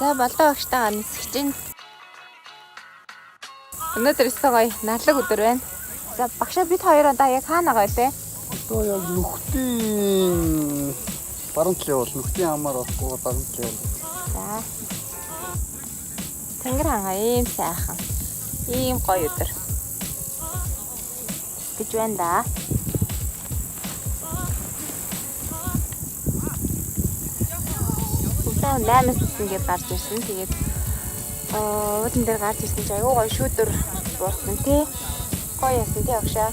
За болдоо багштайгаа нисгэж байна. Өнөөдөр өстой гоё нарлаг өдөр байна. За багшаа бид хоёроо да яг хаана байгаа вэ? Одоо яг нүхтийн баруун талын бол нүхтийн хамаар орохгүй баруун талын бол. За. Тэнгэр хангаа ийм сайхан. Ийм гоё өдөр. Гэж байна да. Өглөө 8-аас ингээд гарч ирсэн. Тэгээд уулан дээр гарч ирсэн чи аюу гоё шүүдэр буусан тий. Гоё ясан тий багшаа.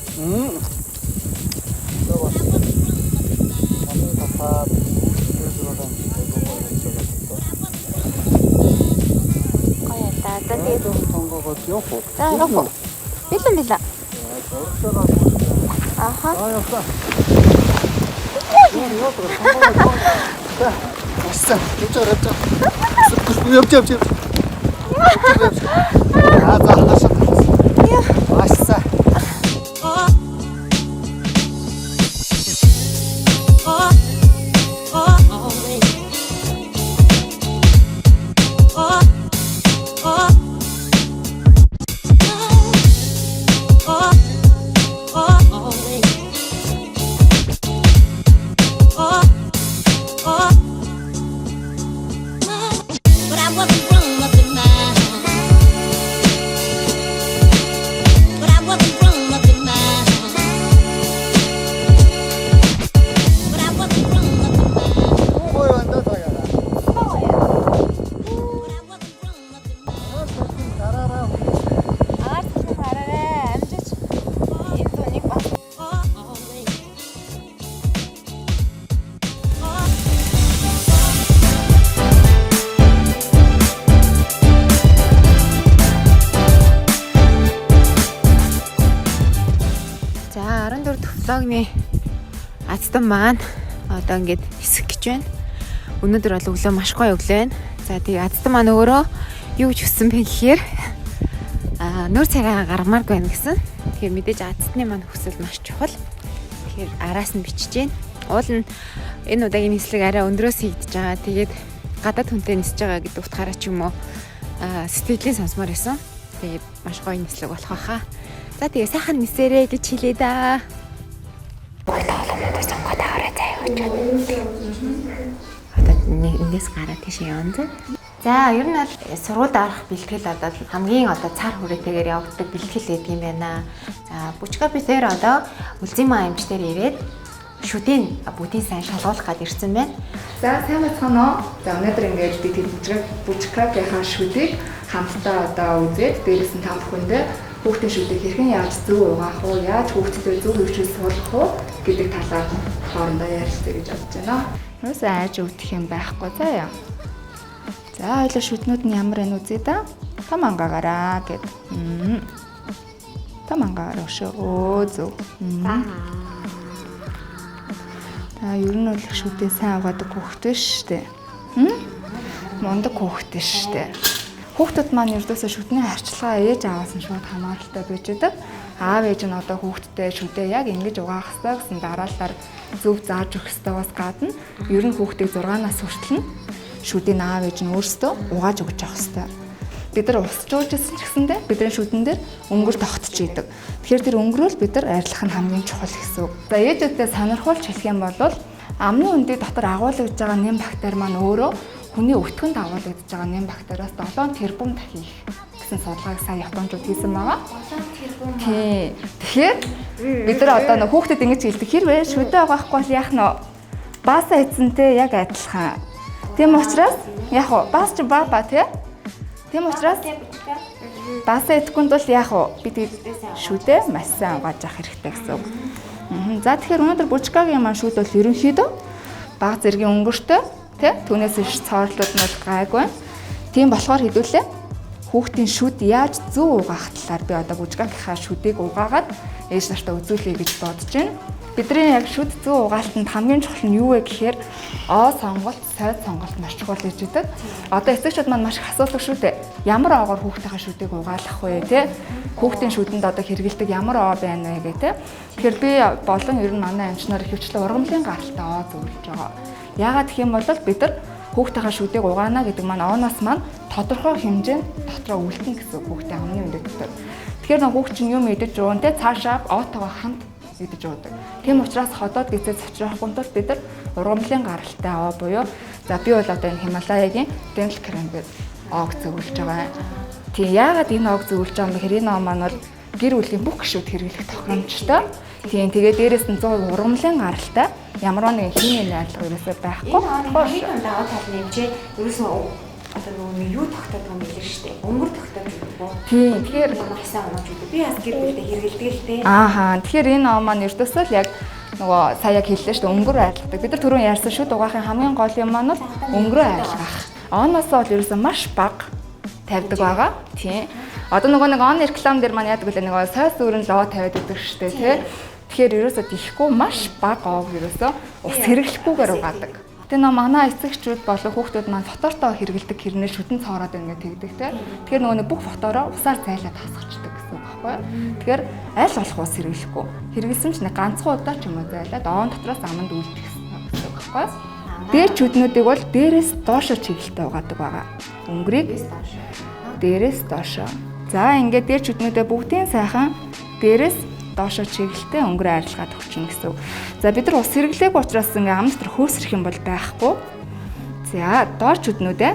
За тэгээд тонгоогод явах уу? За явах уу? Билээ. Аха. Яваа. Асан, явж. Асан. Влогны азтан маань одоо ингээд хэсэг гэж байна. Өнөөдөр бол өглөө маш гоё өглөө байна. За тэгээ азтан маань өөрөө юу гэж хүссэн бэ гэхээр нүүр цагаа гаргамааргүй байна гэсэн. Тэгэхээр мэдээж азтны маань хүсэл маш чухал. Тэгэхээр араас нь бичиж гин. Уул нь энэ удаагийн нислэг арай өндрөөс хийгдэж байгаа. Тэгээд гадаад хүнтэй нисэж байгаа гэдэг утгаараа ч юм уу сэтгэлийн сонсомоор байсан. Тэгээд маш гоё нислэг болох байхаа. За тэгээ сайхан нисээрэй гэж хэлээ да. Боолоолоодоо сонгоод аваарай заяа гэж. Одоо эндээс гараад тийш явна. За ер нь бол сургуульд орох бэлтгэл одоо хамгийн одоо цар хүрээтэйгээр явагддаг бэлтгэл гэдэг юм байна. За Бүчка би тэр одоо үлзий маа эмч дээр ирээд шүдийн бүдийн сайн шалгуулах гээд ирсэн байна. За сайн бацгаана уу. За өнөөдөр ингээд би тэр Бүчкагийнхаа шүдийг хамтдаа одоо үзээд дээрээс нь та бүхэндээ хүүхдийн шүдийг хэрхэн яаж зөв угаах уу, яаж хүүхдэд зөв хөвчл суулгах уу гэдэг талаар хоорондоо ярилцъя гэж бодож байна. Юусе айж өвдөх юм байхгүй заяа. За хоёул шүднүүд нь ямар байна үзье да. Том ангаагаараа гэд. Том ангаагаар өшөө. Зөв. Та ер нь бол шүдээ сайн угаадаг хүүхэд шүү дээ. Мундаг хүүхэд шүү дээ. Хүүхдүүд маань ердөөсөө шүдний харьцлагаа ээж аваас нь шууд хамааралтай байж байдаг. Аав ээж нь одоо хүүхдтэй шүдээ яг ингэж угаах ёстой гэсэн дараалалаар зөв зааж өгөх ёстойгоос гадна ер нь хүүхдийг 6-наас хүртэл нь шүдийн аав ээж нь өөрсдөө угааж өгч явах ёстой. Бид нар усчуулжсэн ч гэсэндээ бидний шүдэн дээр өнгөр тогтож идэг. Тэгэхээр тэр өнгөрөөл бид нар арилгах нь хамгийн чухал гэсэн үг. За ээжүүдээ сонирхуулж хэлэх юм бол амны үндий дотор агуулгаж байгаа нэм бактери маань өөрөө хүний өвтгөнд агуулгаж байгаа нэм бактериас 7 тэрбум дахин их гэсэн судалгааг сая японочууд хийсэн байгаа. 7 тэрбум. Тий. Тэгэхээр бид нар одоо нөх хүүхдэд ингэж хэлдэг хэрвээ шүдээ угаахгүй бол яах нь баасаа эзэнтэй яг адилхан. Тийм учраас яах вэ? Баас ч баба тий. Тийм учраас баасаа идэхгүй бол яах вэ? Бид шүдээ маш сайн угааж авах хэрэгтэй гэсэн үг. За тэгэхээр өнөөдөр Бүчкагийн маань шүд бол ерөнхийдөө бага зэргийн өнгөртэй тий түүнээс иш цоорлууд нь гайгүй. Тийм болохоор хэдүүлээ хүүхдийн шүд яаж зөв угаах талаар би одоо Бүчкагийнхаа шүдийг угаагаад ээж нартаа үзүүлэе гэж бодож байна. Бидний яг шүд зөв угаалтанд хамгийн чухал нь юу вэ гэхээр сонголт, сойд сонголт маш чухал гэж үздэг. Одоо эцэгчүүд маань маш их асуудаг шүү дээ. Ямар оогоор хүүхдийнхээ шүдийг угаалгах вэ те? Хүүхдийн шүдэнд одоо хэрэгэлдэг ямар оо байна вэ гэх те. Тэгэхээр би болон ер нь манай эмчнэр хөвчлэн ургамлын гаралтай оо зөвлөж байгаа. Яагаад гэх юм бол бид нар хүүхдийнхээ шүдийг угаана гэдэг маань оноос маань тодорхой хэмжээнд дотроо үлдэн гэсэн хүүхдийн амны үндэ дотор. Тэгэхээр нэг хүүхд чинь юм идэж ууна те цаашаа оотойгоо хамт идэж уудаг. Тийм учраас ходоод гэзээ цочроохгүй тул бид нар ургамлын гаралтай аваа буюу за би бол одоо энэ Хималаягийн dental cream гэдэг оог зөвлөж байгаа. Тийм яагаад энэ оог зөвлөж байгаа юм бэ гэхээр энэ оо маань бол гэр бүлийн бүх гишүүд хэрэглэх тохиромжтой. Тийм тэгээ дээрээс нь 100% ургамлын гаралтай ямар нэгэн химийн найрлага ерөөсөй байхгүй. Энэ даваа тал нэмжээ ерөөсөө одоо нөгөө юу тогтоодог юм билээ шүү дээ. Өнгөр тогтоож байдаг. Тийм тэгэхээр хасаа онож байдаг. Би бас гэр бүлдээ хэрэгэлдэг л дээ. Ааха тэгэхээр энэ оо маань ерөөсөө л яг нөгөө сая хэллээ шүү дээ өнгөрөө арилгадаг. Бид нар түрүүн ярьсан шүү дугаахын хамгийн гол юм маань бол өнгөрөө арилгах. Оноосоо бол ерөөсөө маш бага тавьдаг байгаа. Тийм. Одоо нөгөө нэг он реклам дээр маань яадаг вэ нөгөө сойс өрн лоо тавиад өгдөг шүү дээ тий. Тэгэхээр ерөөсөө тийхгүй маш бага оог ерөөсөө ус хэрэглэхгүйгээр угаадаг. Тэгээ нөө манай эцэгчүүд болон хүүхдүүд маань фотортоо хэрэглэдэг хэрнээ шүтэн цоороод ингээд тэгдэг тий. Тэгэхээр нөгөө нэг бүх фотороо усаар зайлаад хасчихдаг гэсэн үг байхгүй юу. Тэгэхээр аль болох ус хэрэглэхгүй. Хэрэглэсэн ч нэг ганцхан удаа ч юм уу зайлаад оон дотроос аманд үлдэх гэсэн үг байхгүй юу. Дээр чүднүүдийг бол дээрээс доошо чиглэлтэй угаадаг байгаа. Өнгөрийг дээрээс доошо. За ингээд дээр чүднүүдээ бүгдийн сайхан дээрээс доошо чиглэлтэй өнгөрөө арилгаад өгчнө гэсэн. За бид нар ус хэрэглээг учраас ингээ ам дотор хөөсрөх юм бол байхгүй. За доор чүднүүдээ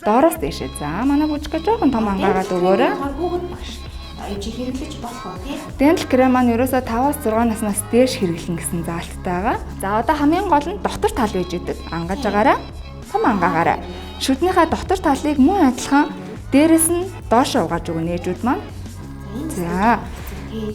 доороос дэшээ. За манай бүжгээ жоохон том ангаагаад өгөөрэй. Чи хэрэглэж болох уу тий? Dental cream маань ерөөсөө 5-аас 6 наснаас дээш хэрэглэн гэсэн заалттай байгаа. За одоо хамгийн гол нь дотор тал байж идэг. Ангаж агаараа, том ангаагаараа. Шүднийхээ дотор талыг мөн адилхан дээрээс нь доошоо угааж өгнө ээжүүд маань. За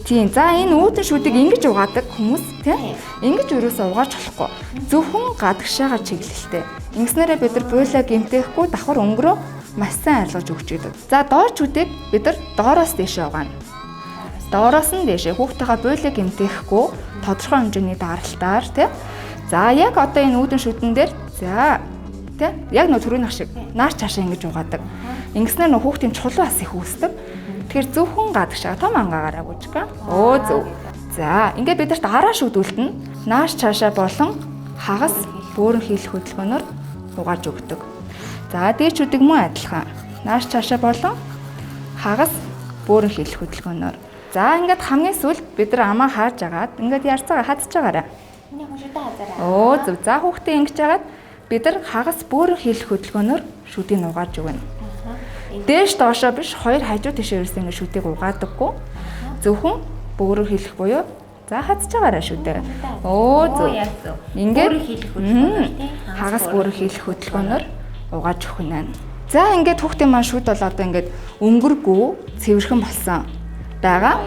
тийм. За энэ үүдэн шүдийг ингэж угаадаг хүмүүс тийм. Ингэж ерөөсөө угааж болохгүй. Зөвхөн гадагшаагаар чиглэлтэй. Ингэснээрээ бид нар буйлаа гэмтээхгүй давхар өнгөрөө маш сайн арилгаж өгч идэг. За доор шүдийг бид нар доороос дэшээ угаана. Доороос нь дэшээ хүүхдтэйгээ буйлаа гэмтээхгүй тодорхой хэмжээний даралтаар тийм. За яг одоо энэ үүдэн шүдэн дээр за тийм яг нөө төрийн ах шиг наар цаашаа ингэж угаадаг. Ингэснээр нөө хүүхдийн чулуу бас их үүсдэг. Тэгэхээр зөвхөн гадагшаа том ангаагаараа бүжгээ. Өө зөв. За ингээд бид нарт араа шүдүүлтэн нааш цаашаа болон хагас бөөрөн хийх хөдөлгөөнөөр угааж өгдөг. За дээчүүдийг мөн адилхан. Нааш цаашаа болон хагас бөөрөн хийх хөдөлгөөнөөр. За ингээд хамгийн сүүлд бид нар амаа хааж агаад ингээд ярьцаагаа хадж байгаарай. Энийг хөшөөдөө хазаарай. Өө зөв. За хүүхдээ ингэж агаад бид нар хагас бөөрөн хийх хөдөлгөөнөөр шүдийг угааж өгнө. Дээш доошоо биш хоёр хажуу тишээ ерөөс ингэ шүдийг угаадаггүй. Зөвхөн бөөрөөр хийх буюу за хадж байгаараа шүдээ. Өө зөв. Ингээд хагас бөөрөөр хийх хөдөлгөөнөөр угааж өгөх нь. За ингээд хүүхдийн маань шүд бол одоо ингээд өнгөргөө цэвэрхэн болсон байгаа.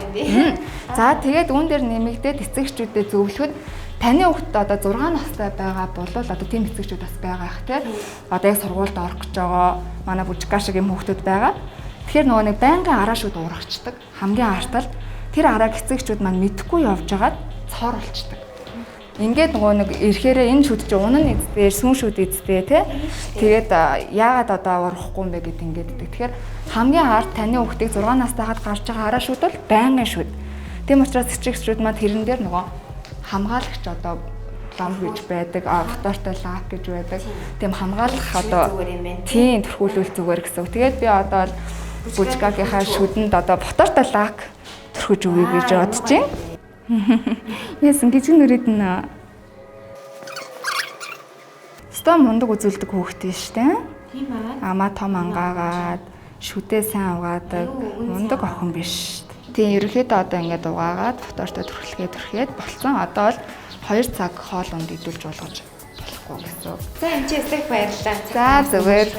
За тэгээд үүн дээр нэмэгдээд эцэгчүүдэд зөвлөхөд таны хүүхэд одоо 6 настай байгаа бол одоо тийм эцэгчүүд бас байгаа их тий. Одоо яг сургуульд орох гэж байгаа манай бүжгаа шиг юм хүүхдүүд байгаа. Тэгэхээр нөгөө нэг байнгын араа шүд урагчдаг. Хамгийн артал тэр арааг эцэгчүүд маань мэдхгүй явж агаад цоор болчдаг. Ингээд нөгөө нэг ирэхээрээ энэ шүд чи унан эзтэй, сүн шүд эзтэй тий. Тэгээд яагаад одоо урахгүй юм бэ гэд ингээд идэг. Тэгэхээр хамгийн арт таны хүүхдийг 6 настай хаад гарч байгаа араа шүд бол байнгын шүд. Тийм учраас эцэгчүүд маань тэрэн дээр нөгөө хамгаалагч одоо лам гэж байдаг, фотортой лак гэж байдаг. Тийм хамгаалах одоо тийм төрхүүлүүл зүгээр гэсэн. Тэгээд би одоо бүжгаагийнхаа шүдэнд одоо фотортой лак төрхөж өгье гэж бодож байна. Яасан гизгэн нүрээд нэ. Стом мундаг үзүүлдэг хүүхдээ штэ. Тийм аа. Амаа том ангаагаад шүдээ сайн угаадаг мундаг охин биш. Тийм ерөөхдөө одоо ингээд угаагаад фотортой төрхлгээд болцсон. Одоо л 2 цаг хоол унд идүүлж болгож болохгүй гэсэн. За энэ ч эсэх баярлалаа. За зүгээр.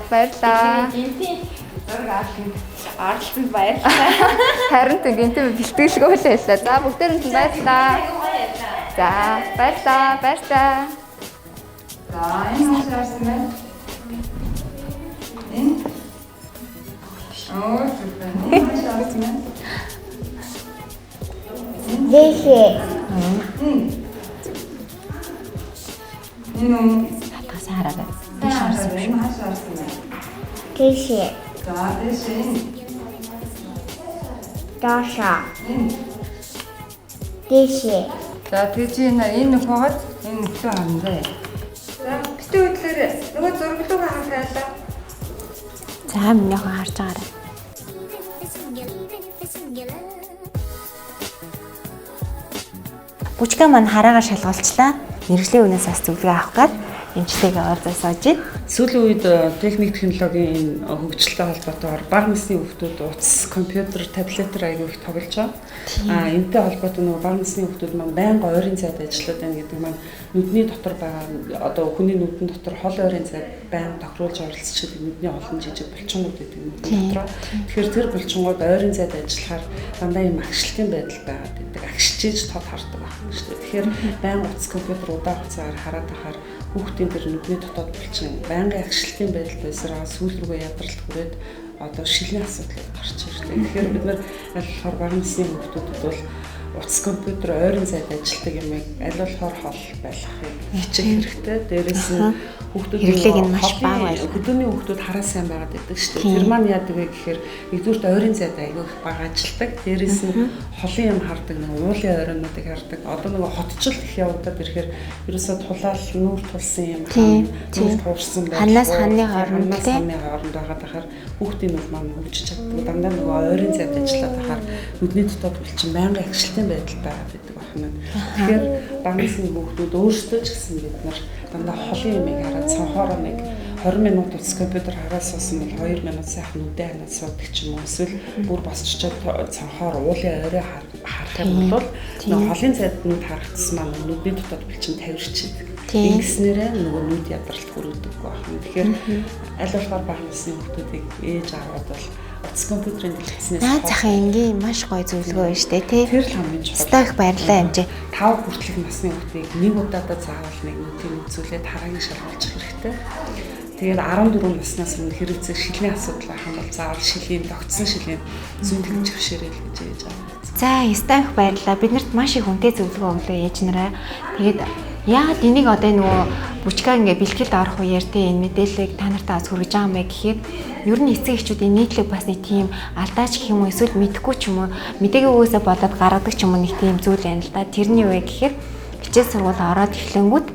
Баярлалаа. Ардланд баярлалаа. Харин тийм гинтээ бэлтгэлгүй л байлаа. За бүгдээрэнд нь баярлалаа. За баярлалаа. За энэ хаашаарсан байна? Энэ хаашаарсан байна? Дэшээ. Энэ Татгаас хараад хаашаарсан байна? Дэшээ. За дэшээ. Даша. Дэшээ. За тэгж энэ нөхөд энэ нөхөө хандаа. За Өчтөө хөдлөөрэй. Нөгөө зураг руу харахаа. За минийхөө харж байгаарай. Бүчгээ маань хараагаар шалгуулчлаа. Мэргэжлийн үнээс бас зөвлөгөө авах гээд эмчтэйгээ ойрзоо сууж байна. Сүүлийн үед техник технологийн хөгжилтэй холбоотойгоор бага насны хүүхдүүд утас, компьютер, таблетээр аягүй их тоглож байгаа. Энэтэй холбоотой нөгөө бага насны хүүхдүүд маань байнга ойрын зайд ажиллаад байна гэдэг маань нүдний дотор байгаа одоо хүний нүдэн дотор хол ойрын зайд байнга тохируулж оролцож нүдний олон жижиг булчингууд гэдэг нүдний дотор. Тэгэхээр тэр булчингууд ойрын зайд ажиллахаар дандаа юм агшлтын байдал байгаад байдаг. Агшчиж тод хардаг байна шүү дээ. Тэгэхээр байнга утас, компьютер удаан хугацаагаар хараад байхаар хүүхдийн тэр нүдний дотоод булчин байнгын агшлтын байдал байсараа сүүл рүүгээ ядралт хүрээд одоо шилийн асуудал гарч ирлээ. Тэгэхээр бид нар аль болохоор бага насны хүүхдүүдэд бол утас компьютер ойрын зайд ажилладаг юмыг аль болохоор хол байлгахыг хичээх хэрэгтэй. Дээрээс нь хэрэглээг нь маш бага байлгах. Хөдөөний хүүхдүүд хараа сайн байгаад байдаг шүү дээ. Тэр маань яадаг вэ гэхээр нэгдүгürt ойрын зайд аягүй их бага ажилладаг. Дээрээс нь холын юм хардаг, нэг уулын ойронуудыг хардаг. Одоо нэг хотчл их явагдаад ирэхээр ерөөсөө тулаал нүүр тулсан юм нүүр туурсан байх. Ханаас ханы хооронд байгаад байхаар хүүхдийн нүд маань хөгжиж чаддаг. Дандаа нэг ойрын зайд ажиллаад байхаар нүдний дотоод булчин байнгын агшлтын байдал байгаад байдаг байна. Тэгэхээр бага насны хүүхдүүд өөрсдөө ч гэсэн бид нар дандаа холын юмыг хараад цонхоороо нэг 20 минут утас компьютер хараад суусан бол 2 минут сайхан нүдээ ханаад суудаг ч юм уу. Эсвэл бүр босчоод цонхоор уулын орой харах юм бол нэг холын зайд нүд харах тусмаа нүдний дотоод булчин тавирчдаг. Ингэснээрээ нөгөө нүд ядралт хүргэдэг байна. Тэгэхээр аль болохоор бага насны хүүхдүүдийг ээж аваад бол утас компьютерийн дэлгэцнээс наад захын энгийн маш гоё зөвлөгөө байна шүү дээ тий. Тэр л хамгийн чухал. Стойх баярлалаа эмчээ. 5 хүртэлх насны хүүхдийг нэг удаадаа заавал нэг нүдийг үзүүлээд хараагийн шалгуулж хэрэгтэй. Тэгээд 14 наснаас өмнө хэрэгцээ шилийн асуудал байх юм бол заавал шилийн тогтсон шилийн зүүнлэг жившээрэл гэж ээж аваа. За, стойх баярлалаа. Биднэрт маш их хүнтэй зөвлөгөө өглөө ээж нараа. Тэгээд яагаад энийг одоо нөгөө бүчгээ ингээ бэлтгэлд орох үеэр тий энэ мэдээллийг та нартаа хүргэж байгаа юм бэ гэхээр ер нь эцэг эхчүүдийн нийтлэг бас нэг тийм алдаач гэх юм уу эсвэл мэдэхгүй ч юм уу мэдээгээ өгөөсөө болоод гаргадаг ч юм уу нэг тийм зүйл байна л да. Тэрний үе гэхээр хичээл сургууль ороод эхлэнгүүт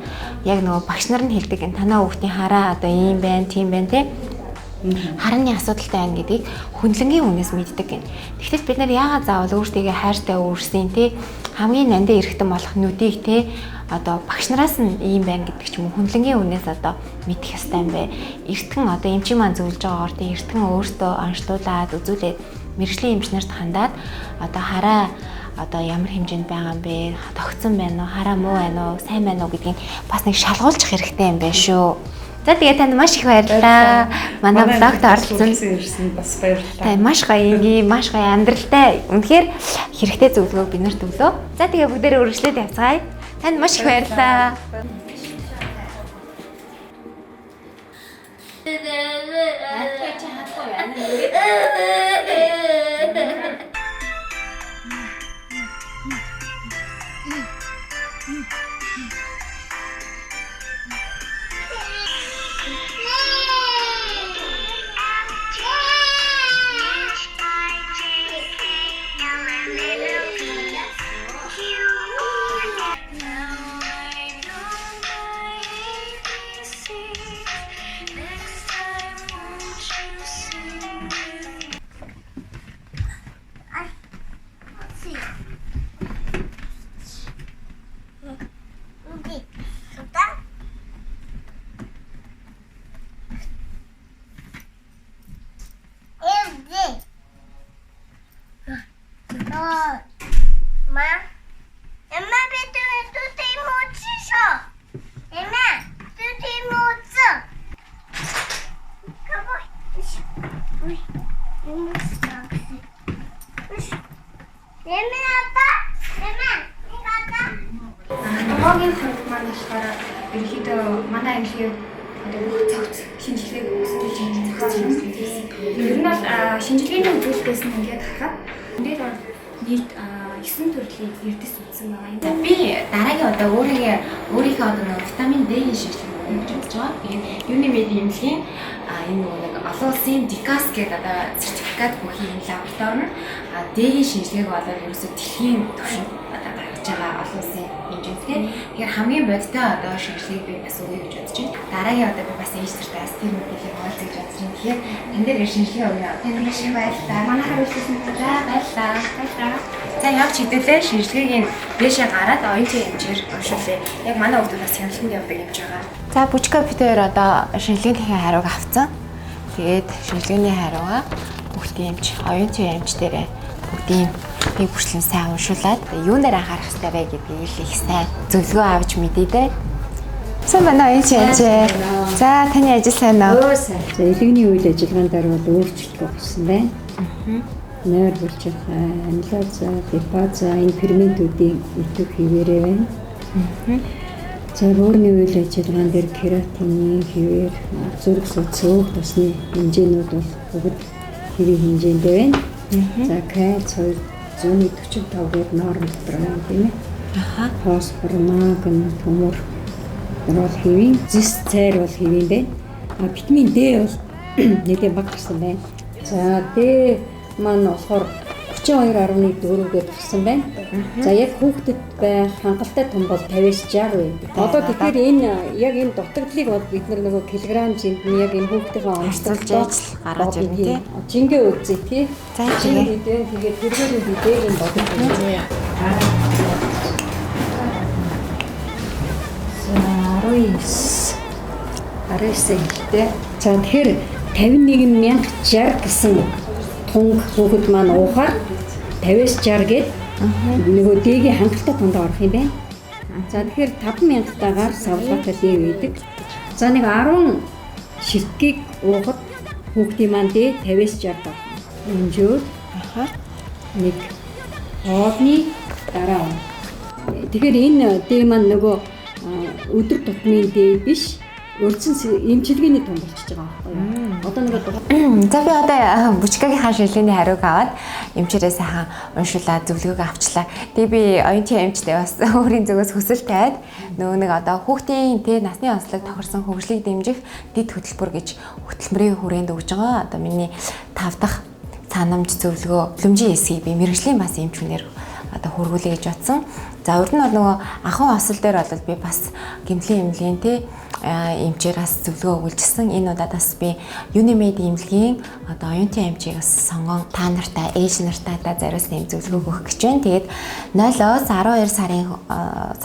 яг нөгөө багш нар нь хэлдэг энэ танаа хүүхдийн хараа одоо ийм байна, тийм байна тий хараны асуудалтай байна гэдгийг хүнлэнгийн үнээс мэддэг гэн. Тэгэхдээ бид нар яагаад заавал өөртөө хайртай өөрсдийн тий хамгийн нандин эргэтэн болох нүдийг тий одоо багш нараас нь ийм байна гэдэг ч юм уу хүнлэнгийн үнээс одоо мэдэх ёстой юм бэ. Эртхэн одоо эмчийн маань зөвлөж байгаагаар тий эртхэн өөртөө онцлуулаад үзүүлээд мэрэгжлийн эмч нарт хандаад одоо хараа одоо ямар хэмжээнд байгаа юм бэ? Тогтсон байна уу? Хараа муу байна уу? Сайн байна уу гэдгийг бас нэг шалгуулчих хэрэгтэй юм байна шүү. За тэгээ танд маш их баярлалаа. Манай блогт оролцсон ирсэн бас баярлалаа. Та маш гоё ингийн, маш гоё амьдралтай. Үнэхээр хэрэгтэй зөвлөгөө биднэрт өглөө. За тэгээ бүгдээрээ үргэлжлээд явцгаая. Танд маш их баярлалаа. Технологийн хувьд маань болохоор ерөнхийдөө манай англи бүх цогц шинжилгээг үүсгэж байгаа. Ер нь бол шинжилгээний үзүүлэлтээс нь ингээд харахад энэ дээр нийт 9 төрлийн эрдэс үзсэн байгаа юм. Би дараагийн одоо өөрийнхөө одоо нэг витамин D-ийн шинжилгээ хийж үзэж байгаа. Тэгээд юуны мэд эмнэлгийн энэ нэг олон улсын DICAS гэдэг одоо сертификат бүхий энэ лаборатори нь D-ийн шинжилгээг болоод ерөөсөө дэлхийн түвшинд одоо гаргаж байгаа олон улсын гэж байна тийм. Тэгэхээр хамгийн бодтой одоо шинжилгээг би бас өгье гэж бодож байна. Дараагийн одоо би бас ээжтэртээс тэр мэдээллийг олзож бодож байна. Тэгэхээр энэ дээр шинжилгээ өгье. Танд их баярлалаа. Манайхаа үйлчлсэн баярлалаа. Баярлалаа. За явж хэдүүлээ шинжилгээгийн дэшээ гараад оюутны хэмжээр уншуулъя. Яг манай хүүхдүүдээс хяналтанд явдаг юмж байгаа. За бүжка битээр одоо шинжилгээний хариуг авцсан. Тэгээд шинжилгээний хариугаа хүүхдийн эмч, оюутны эмч дээрээ бүгдийн бие бүрчлэн сайн уншуулад юунаар анхаарах хэрэгтэй вэ гэдгийг их сайн зөвлөгөө авч мэдээ дээ. Сайн байна уу энэ эмч? За таны ажил сайн уу? За элэгний үйл ажиллагаанд бол өөрчлөлт болсон байна. Нойр булчирх, амилаза, липаза энэ ферментүүдийн өтөг хിവэрээ байна. За өөрний үйл ажиллагаан дээр кератины хിവэр, зүрх судас тусны хэмжээнүүд бол бүгд хэвийн хэмжээндээ байна. За кальций 145-ыг норм дотор байна тийм ээ. Фосфор, магний, төмөр бол хэвийн, зис цайр бол хэвийн байна. Витамин D бол нэлээд бага гарсан байна. За D маань болохоор 32.4-гээр гарсан байна. За яг хүүхдэд байх хангалттай том бол 50-60 байдаг. Одоо тэгэхээр энэ яг энэ дутагдлыг бол бид нөгөө килограмм зэмтэн яг энэ хүүхдийнхээ онцлж гаргаж ирнэ тий. Жингээ үзье тий. За жингээ хийдэн тэгээд тэргээр хийдэг энэ бодож байна. За 19 хэлтэй. За тэгэхээр 51,060 гэсэн тунг хүүхэд маань уухаар 50-60 гээд нөгөө дэгийн хангалттай тундаа орох юм байна. За тэгэхээр 5,000 тагаар савлаатай дээг үйдэг. За нэг 10 ширтгийг уухад хүүхдийн маань дээ 50-60 баг. Өнжөө нэг хоолны дараа. Тэгэхээр энэ дээ маань нөгөө өдөр тутмын дээ биш. Өрцөн эмчилгээний том болчихж байгаа байхгүй юу? Одоо нэг за би одоо бүжгаагийн шинжилгээний хариуг аваад эмчээрээ сайхан уншуулаад зөвлөгөөг авчлаа. Тэгээ би оюутны эмчтэй бас өөрийн зүгээс хүсэл тавиад нөгөө нэг одоо хүүхдийн насны онцлог тохирсон хөгжлийг дэмжих дэд хөтөлбөр гэж хөтөлмөрийн хүрээнд өгж байгаа. Одоо миний 5 дахь санамж зөвлөгөө хөтөлмжийн хэсгийг би мэрэгжлийн бас эмч хүнээр одоо хөргүүлээ гэж бодсон. За урд нь нөгөө анхан осол дээр бол би бас гэмтлийн эмнэлгийн эмчээр бас зөвлөгөө өгүүлжсэн. Энэ удаас би Unimed эмнэлгийн одоо оюутны эмчийг бас сонгон та нартай, ээж нартай та зариулсан юм зөвлөгөө өгөх гэж байна. Тэгээд 0-оос 12 сарын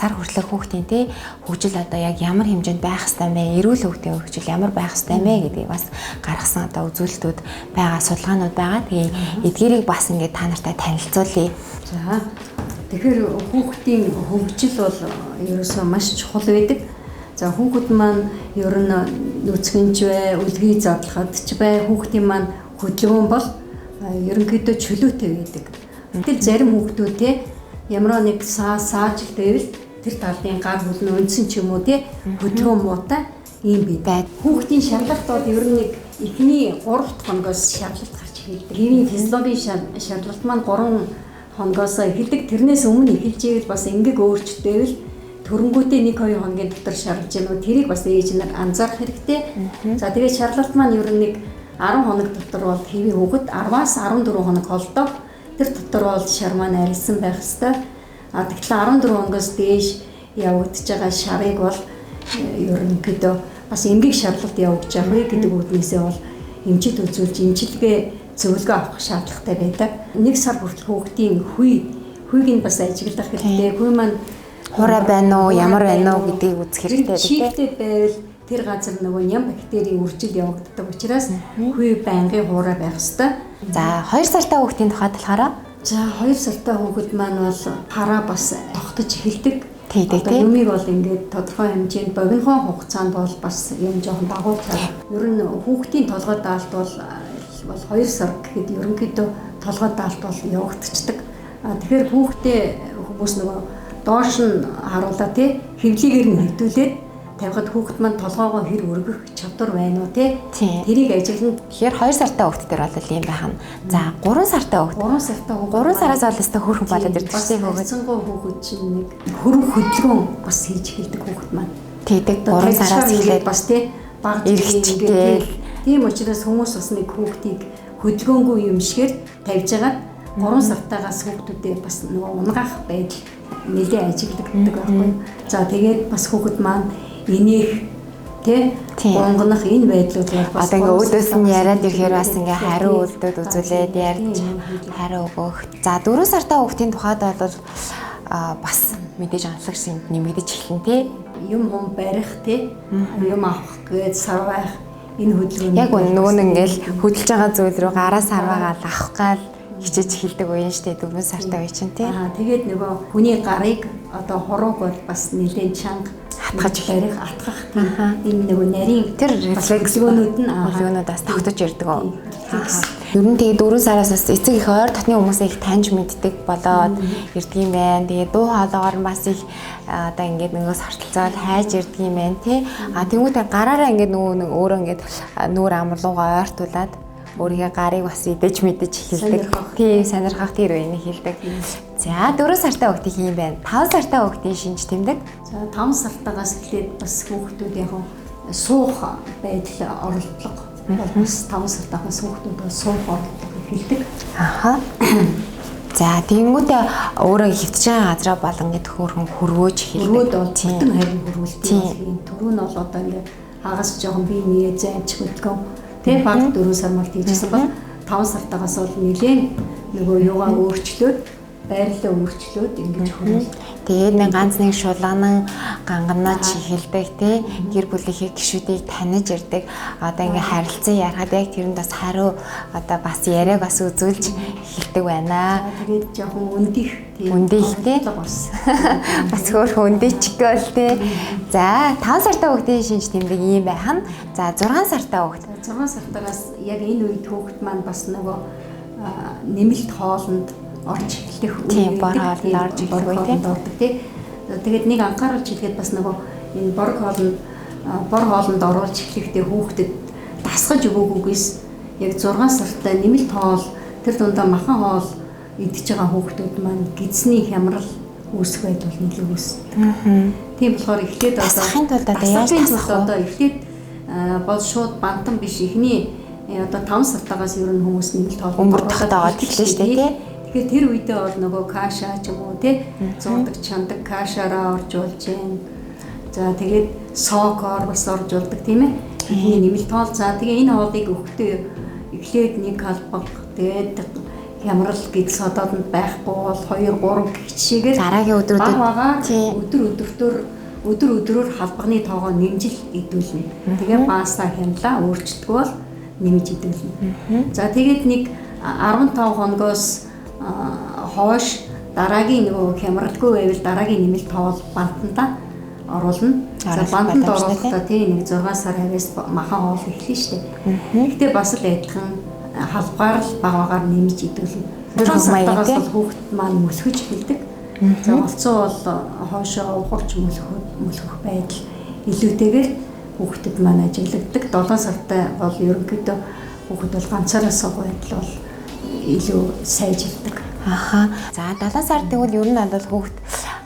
сар хүртэлх хүүхдийн хөгжил одоо яг ямар хэмжээнд байх ёстой вэ? Эрүүл хүүхдийн хөгжил ямар байх ёстой вэ гэдгийг бас гаргасан одоо үзүүлэлтүүд байгаа, судалгаанууд байгаа. Тэгээд эдгээрийг бас ингээд та нартай танилцуулъя. За тэгэхээр хүүхдийн хөгжил бол ерөөсөө маш чухал байдаг. За хүүхэд маань ер нь нүцгэнч бай, үлгий задлахад ч бай, хүүхдийн маань хөдөлгөөн бол ерөнхийдөө чөлөөтэй байдаг. Гэтэл зарим хүүхдүүд ямар нэг саажил байвал тэр талын гар хөл нь өнцөн ч юм уу хөдөлгөөн муутай юм бай. Хүүхдийн шалгалт бол ер нь нэг эхний 3 дахь хоногоос шалгалт гарч эхэлдэг. Хэвийн физиологийн шалгалт маань 3 хоногоос эхэлдэг. Тэрнээс өмнө эхэлж ивэл бас ингээг өөрчлөлт байвал төрөнгүүтээ 1-2 хоногийн дотор шарлаж яана. Тэрийг бас ээж нар анзаарах хэрэгтэй. За тэгээд шарлалт маань ер нь нэг 10 хоног дотор бол хэвийн хүүхэд 10-аас 14 хоног холдоо тэр дотор бол шар маань арилсан байх ёстой. Тэгтэл 14 хоногоос дээш явагдаж байгаа шарыг бол ерөнхийдөө бас эмгэг шарлалт явагдаж байгаа гэдэг үгнээсээ бол эмчит үзүүлж эмчилгээ зөвлөгөө авах шаардлагатай байдаг. 1 сар хүртэл хүүхдийн хүйг нь бас ажиглах хэрэгтэй. Хүй маань хураа байна уу, ямар байна уу гэдгийг үзэх хэрэгтэй байдаг. Чигтэй байвал тэр газар нөгөө ням бактерийн үржил явагддаг учраас хүй байнгын хураа байх ёстой. За 2 сартай хүүхдийн тухайд болохоор за 2 сартай хүүхэд маань бол хараа бас тогтож эхэлдэг. Тэгээд юмыг бол ингээд тодорхой хэмжээнд богинохон хугацаанд бол бас юм жоохон дагуу цаа. Ер нь хүүхдийн толгой даалт бол 2 сар гэхэд ерөнхийдөө толгой даалт бол явагдчихдаг. Тэгэхээр хүүхдээ хүмүүс нөгөө доош нь харуулаа хэвлийгээр нь хэвдүүлээд тавихад хүүхэд маань толгоогоо хэр өргөх чадвар байна уу тэрийг ажиглана. Тэгэхээр 2 сартай хүүхдээр бол ийм байх нь. За 3 сартай хүүхд. 3 сартай хүүхд 3 сараас олстой хөрх болоод ирдэг тийм хүүхэд чинь нэг хөрөх хөдөлгөөн бас хийж эхэлдэг хүүхэд маань. Тэгдэг 3 сараас эхлээд бас баг эргэжтэй. Тийм учраас хүмүүс бас нэг хүүхдийг хөдөлгөөнгүй юм шигээр тавьж агаад 3 сартаагаас хүүхдүүдээ бас нөгөө унгаах байдал нэлээд ажиглагддаг байхгүй. За тэгээд бас хүүхэд маань инех тий гонгонох энэ байдлууд бол бас одоо ингээ өөдөөс нь яриад ирэхээр бас ингээ хариу үйлдэл үзүүлээд ярьж хариу өгөх. За 4 сартай хүүхдийн тухайд бол бас мэдээж онцлог шинж нэмэгдэж эхэлнэ тий. Юм хум барих тий юм авах гээд сарвах энэ хөдөлгөөн Яг нөгөө нэг ингээл хөдөлж байгаа зүйл рүү гараа сарваагаал авах гал хичээж эхэлдэг үеин штэ 4 сартай үе чинь тий. Тэгээд нөгөө хүний гарыг одоо хорууг бол бас нэлээд чанга Хатгаж барих атгах энэ нөгөө нарийн Тэр хөдөлгөөнүүд нь хөдөлгөөнүүд бас тогтож ирдэг оо. Ер нь тэгээд 4 сараас бас эцэг их ойр дотны хүмүүсээ их таньж мэддэг болоод ирдэг юм байна. Тэгээд дуу хоолойгоор бас их одоо ингээд нөгөө сарталцаад хайж ирдэг юм байна тий. Тэнгүүтээ гараараа ингээд нөгөө нэг өөрөө ингээд нүүр амрлуугаа ойртуулад өөрийнхөө гарыг бас идэж мэдэж эхэлдэг. Тий, сонирхох тэр үеийг хэлдэг. За 4 сартай хүүхдийн юм байна. 5 сартай хүүхдийн шинж тэмдэг. За 5 сартаагаас эхлээд бас хүүхдүүд яг суух байдал оролдлого бас 5 сартаагаас хүүхдүүд бас суух оролдлого эхэлдэг. Аха. За тэнгүүтээ өөрөө хөвтөж байгаа газраа болон гэд хөөрхөн хөрвөөж эхэлдэг. Хөрвөөд бол бүтэн харин хөрвүүлдэг. Түрүү нь бол одоо ингээд хагас жоохон бие нээ зайч хөдөлгөөн. Тэгээ баг 4 сар мал тийжсэн бол 5 сартаагаас бол нэлээд нөгөө юугаа өөрчлөөд байрлалаа өөрчлөөд ингэж хөрвүүлдэг. Тэгээд нэг ганц нэг шулгаан ганганаж эхэлдэг тий гэр бүлийнхээ гишүүдийг таних ирдэг. Одоо ингээ харилцан ярахад яг тэрэнд бас хариу одоо бас яриаг бас үзүүлж эхэлдэг байна. Тэгээд жоохон өндих тий бас хөөрхөн өндөчгөл тий. За 5 сартай хүүхдийн шинж тэмдэг ийм байх нь. За 6 сартай хүүхд. 6 сартаагаас яг энэ үед хүүхд маань бас нөгөө нэмэлт хоолнд орж эхлэх үе. Бор хоолнд орж эхлэх үе тий. Тэгээд нэг анхааруулж хэлэхэд бас нөгөө энэ бор хоолнд оруулж эхлэхдээ хүүхдэд дасгаж өгөөгүйгээс яг 6 сартай нэмэлт хоол тэр дундаа махан хоол идж байгаа хүүхдүүд маань гидсний хямрал үүсэх байдал нэлээд үүсдэг. Тийм болохоор эхлээд одоо эхлээд бол шууд бантан биш ихний одоо 5 сартаагаас ер нь хүмүүс нэмэлт хоол өнгөртөгтэйгээд эхэлсэн шүү дээ тий. Тэгэхээр тэр үедээ бол нөгөө каша ч юм уу тий зурдаг чандаг кашаараа орж болж байна. За тэгээд сокоор бас орж болдог тийм ээ. Ихний нэмэлт хоол. За тэгээ энэ хоолыг өгөхдөө эхлээд нэг халбаг тэгээд хямрал гэдс одоодонд байхгүй бол 2 3 гэх жишээгээр дараагийн өдөр өдрөөр халбагны тоогоо нэмжил идүүлнэ. Тэгээ баасаа хямлаа өөрчлөлтгүй бол нэмж идүүлнэ. За тэгээд нэг 15 хоногоос хойш дараагийн нөгөө хямралгүй байвал дараагийн нэмэлт тоол бантанда оруулна. За бантанд оруулахдаа тийм нэг 6 сар хавьяас махан хоол эхлэн штэ. Гэхдээ бас л адилхан халбгаар л багаагаар нэмж идүүлнэ. 6 сартаас бол хүүхэд маань мөсгөж эхэлдэг. За олцоо бол хоошоо ухарч мөлхөх байдал илүүтэйгээр хүүхдэд маань ажиглагддаг. 7 сартай бол ерөнхийдөө хүүхэд бол ганцаараа суух байдал бол илүү сайжилдаг. Аха. За 7 сар тэгвэл ер нь бол хүүхэд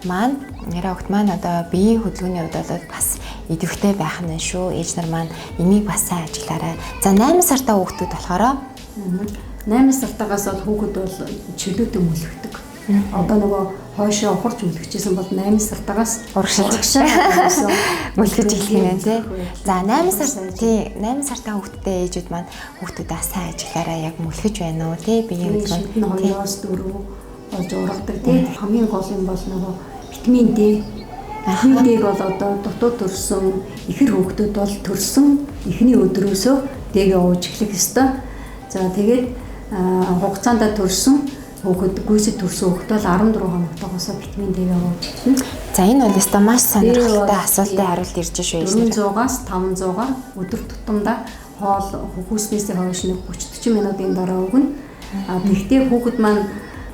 маань нэрээ хүүхэд маань одоо биеийн хөдөлгөөний хувьд бол бас идэвхтэй байх нь шүү. Ээж нар маань энийг бас сайн ажиглаарай. За 8 сартай хүүхдүүд болохоор 8 сартаагаас бол хүүхэд бол чөлөөтэй мөлхдөг. Одоо нөгөө хойшоо ухарч мөлхөжсэн бол 8 сартаагаас урагшаа мөлхөж эхлэх юм тий. За 8 сартай хүүхдтэй ээжүүд маань хүүхдүүдээ сайн ажиглаараа яг мөлхөж байна уу тий биеийн хөдөлгөөн 2-4 болж ургадаг тий. Хамгийн гол юм бол нөгөө витамин D. Витамин D бол одоо дутуу төрсөн ихэр хүүхдүүд бол төрсөн эхний өдрөөсөө дэгээ ууж эхлэх ёстой. За тэгээд хугацаанд төрсөн хүүхэд гүйцэд төрсөн хүүхэд бол 14 хоногтойгоос витамин D-гээ ууж эхэлнэ. За энэ бол өстой маш сонирхолтой асуултын хариулт ирж шүү. 400-аас 500-аар өдөр тутамдаа хоол хүүснээсээ хойш нэг 30-40 минутын дараа өгнө. Тэгвэл хүүхэд маань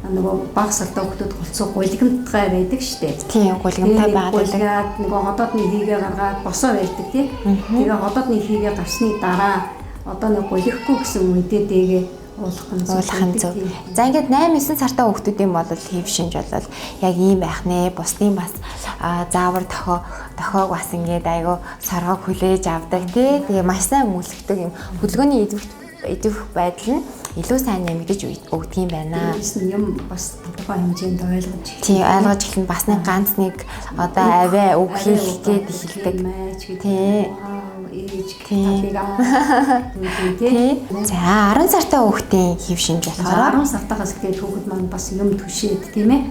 нөгөө бага сартай хүүхдүүд голцоо гулгамтгай байдаг штеп. Тийм гулгамтай байдаг. Нөгөө ходоодны хийгээ гаргаад босоо байдаг тий. Тэгээ ходоодны хийгээ гарсны дараа одоо нэг гулгахгүй гэсэн үедээ дэгээ уулах нь зөв. За ингээд 8-9 сартай хүүхдүүдийн бол хэв шинж бол яг ийм байх нэ. Бусдын бас заавар дохоог бас ингээд айгу соргоог хүлээж авдаг тий. Тэгээ маш сайн мөлхдөг юм. Хөдөлгөөний идэх байдал нь илүү сайн нэмэгдэж өгдөг юм байна. Дээрээс нь юм бас тодорхой хэмжээнд ойлгож Тий ойлгож эхлэн бас нэг ганц нэг одоо аваа үг хэлгээд эхэлдэг. Тий. Ээж талыг Тий. За 10 сартай хүүхдийн хэв шинж болохоор 10 сартаас эхлээд хүүхэд маань бас юм түшээд тийм ээ.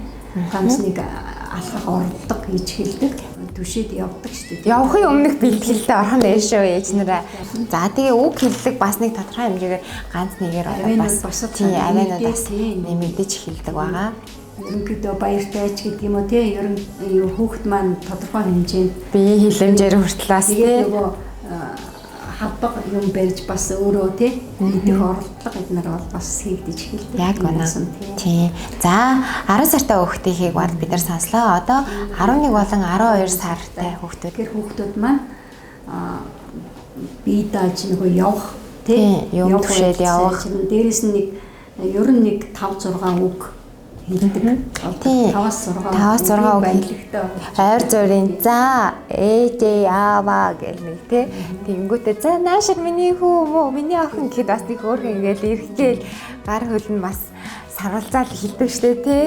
Ганц нэг алхах оролдог хийж эхэлдэг. Түшээд явдаг шүү дээ. явахын өмнөх бэлтгэлтэй орхон дээр шүү ээж нараа. За тэгээ үг хэллэг бас нэг тодорхой хэмжээгээр ганц нэгээр одоо бас тий аваанууд бас нэмэгдэж эхэлдэг байгаа. Ерөнхийдөө баяртай ч гэдэг юм уу тий. Ер нь хүүхэд маань тодорхой хэмжээнд Бие хилэмжээр хүртэл бас тэгээд тий нөгөө хавдаг юм барьж бас өөрөө тий идэх оролдлого эднэр бол бас хийгдэж эхэлдэг. яг байна. Тий. За 10 сартай хүүхдийнхийг бол бид нар сонслоо. Одоо 11 болон 12 сартай хүүхдүүд Тэгэхээр хүүхдүүд маань бие дааж нөгөө явах тий юм түшээд явах. Дээрээс нь нэг ер нь нэг 5 6 үг хэлдэг. Тий. 5-6 үг баялагтай. хайр зорийн за ээжээ яаваа гэл нэг тий тэнгүүтээ за наашир миний хүү мөө миний охин гэхэд бас нэг хөөрхөн ингээл ирэхгээл гар хөл нь бас саргалзаал хэлдэг штэ тий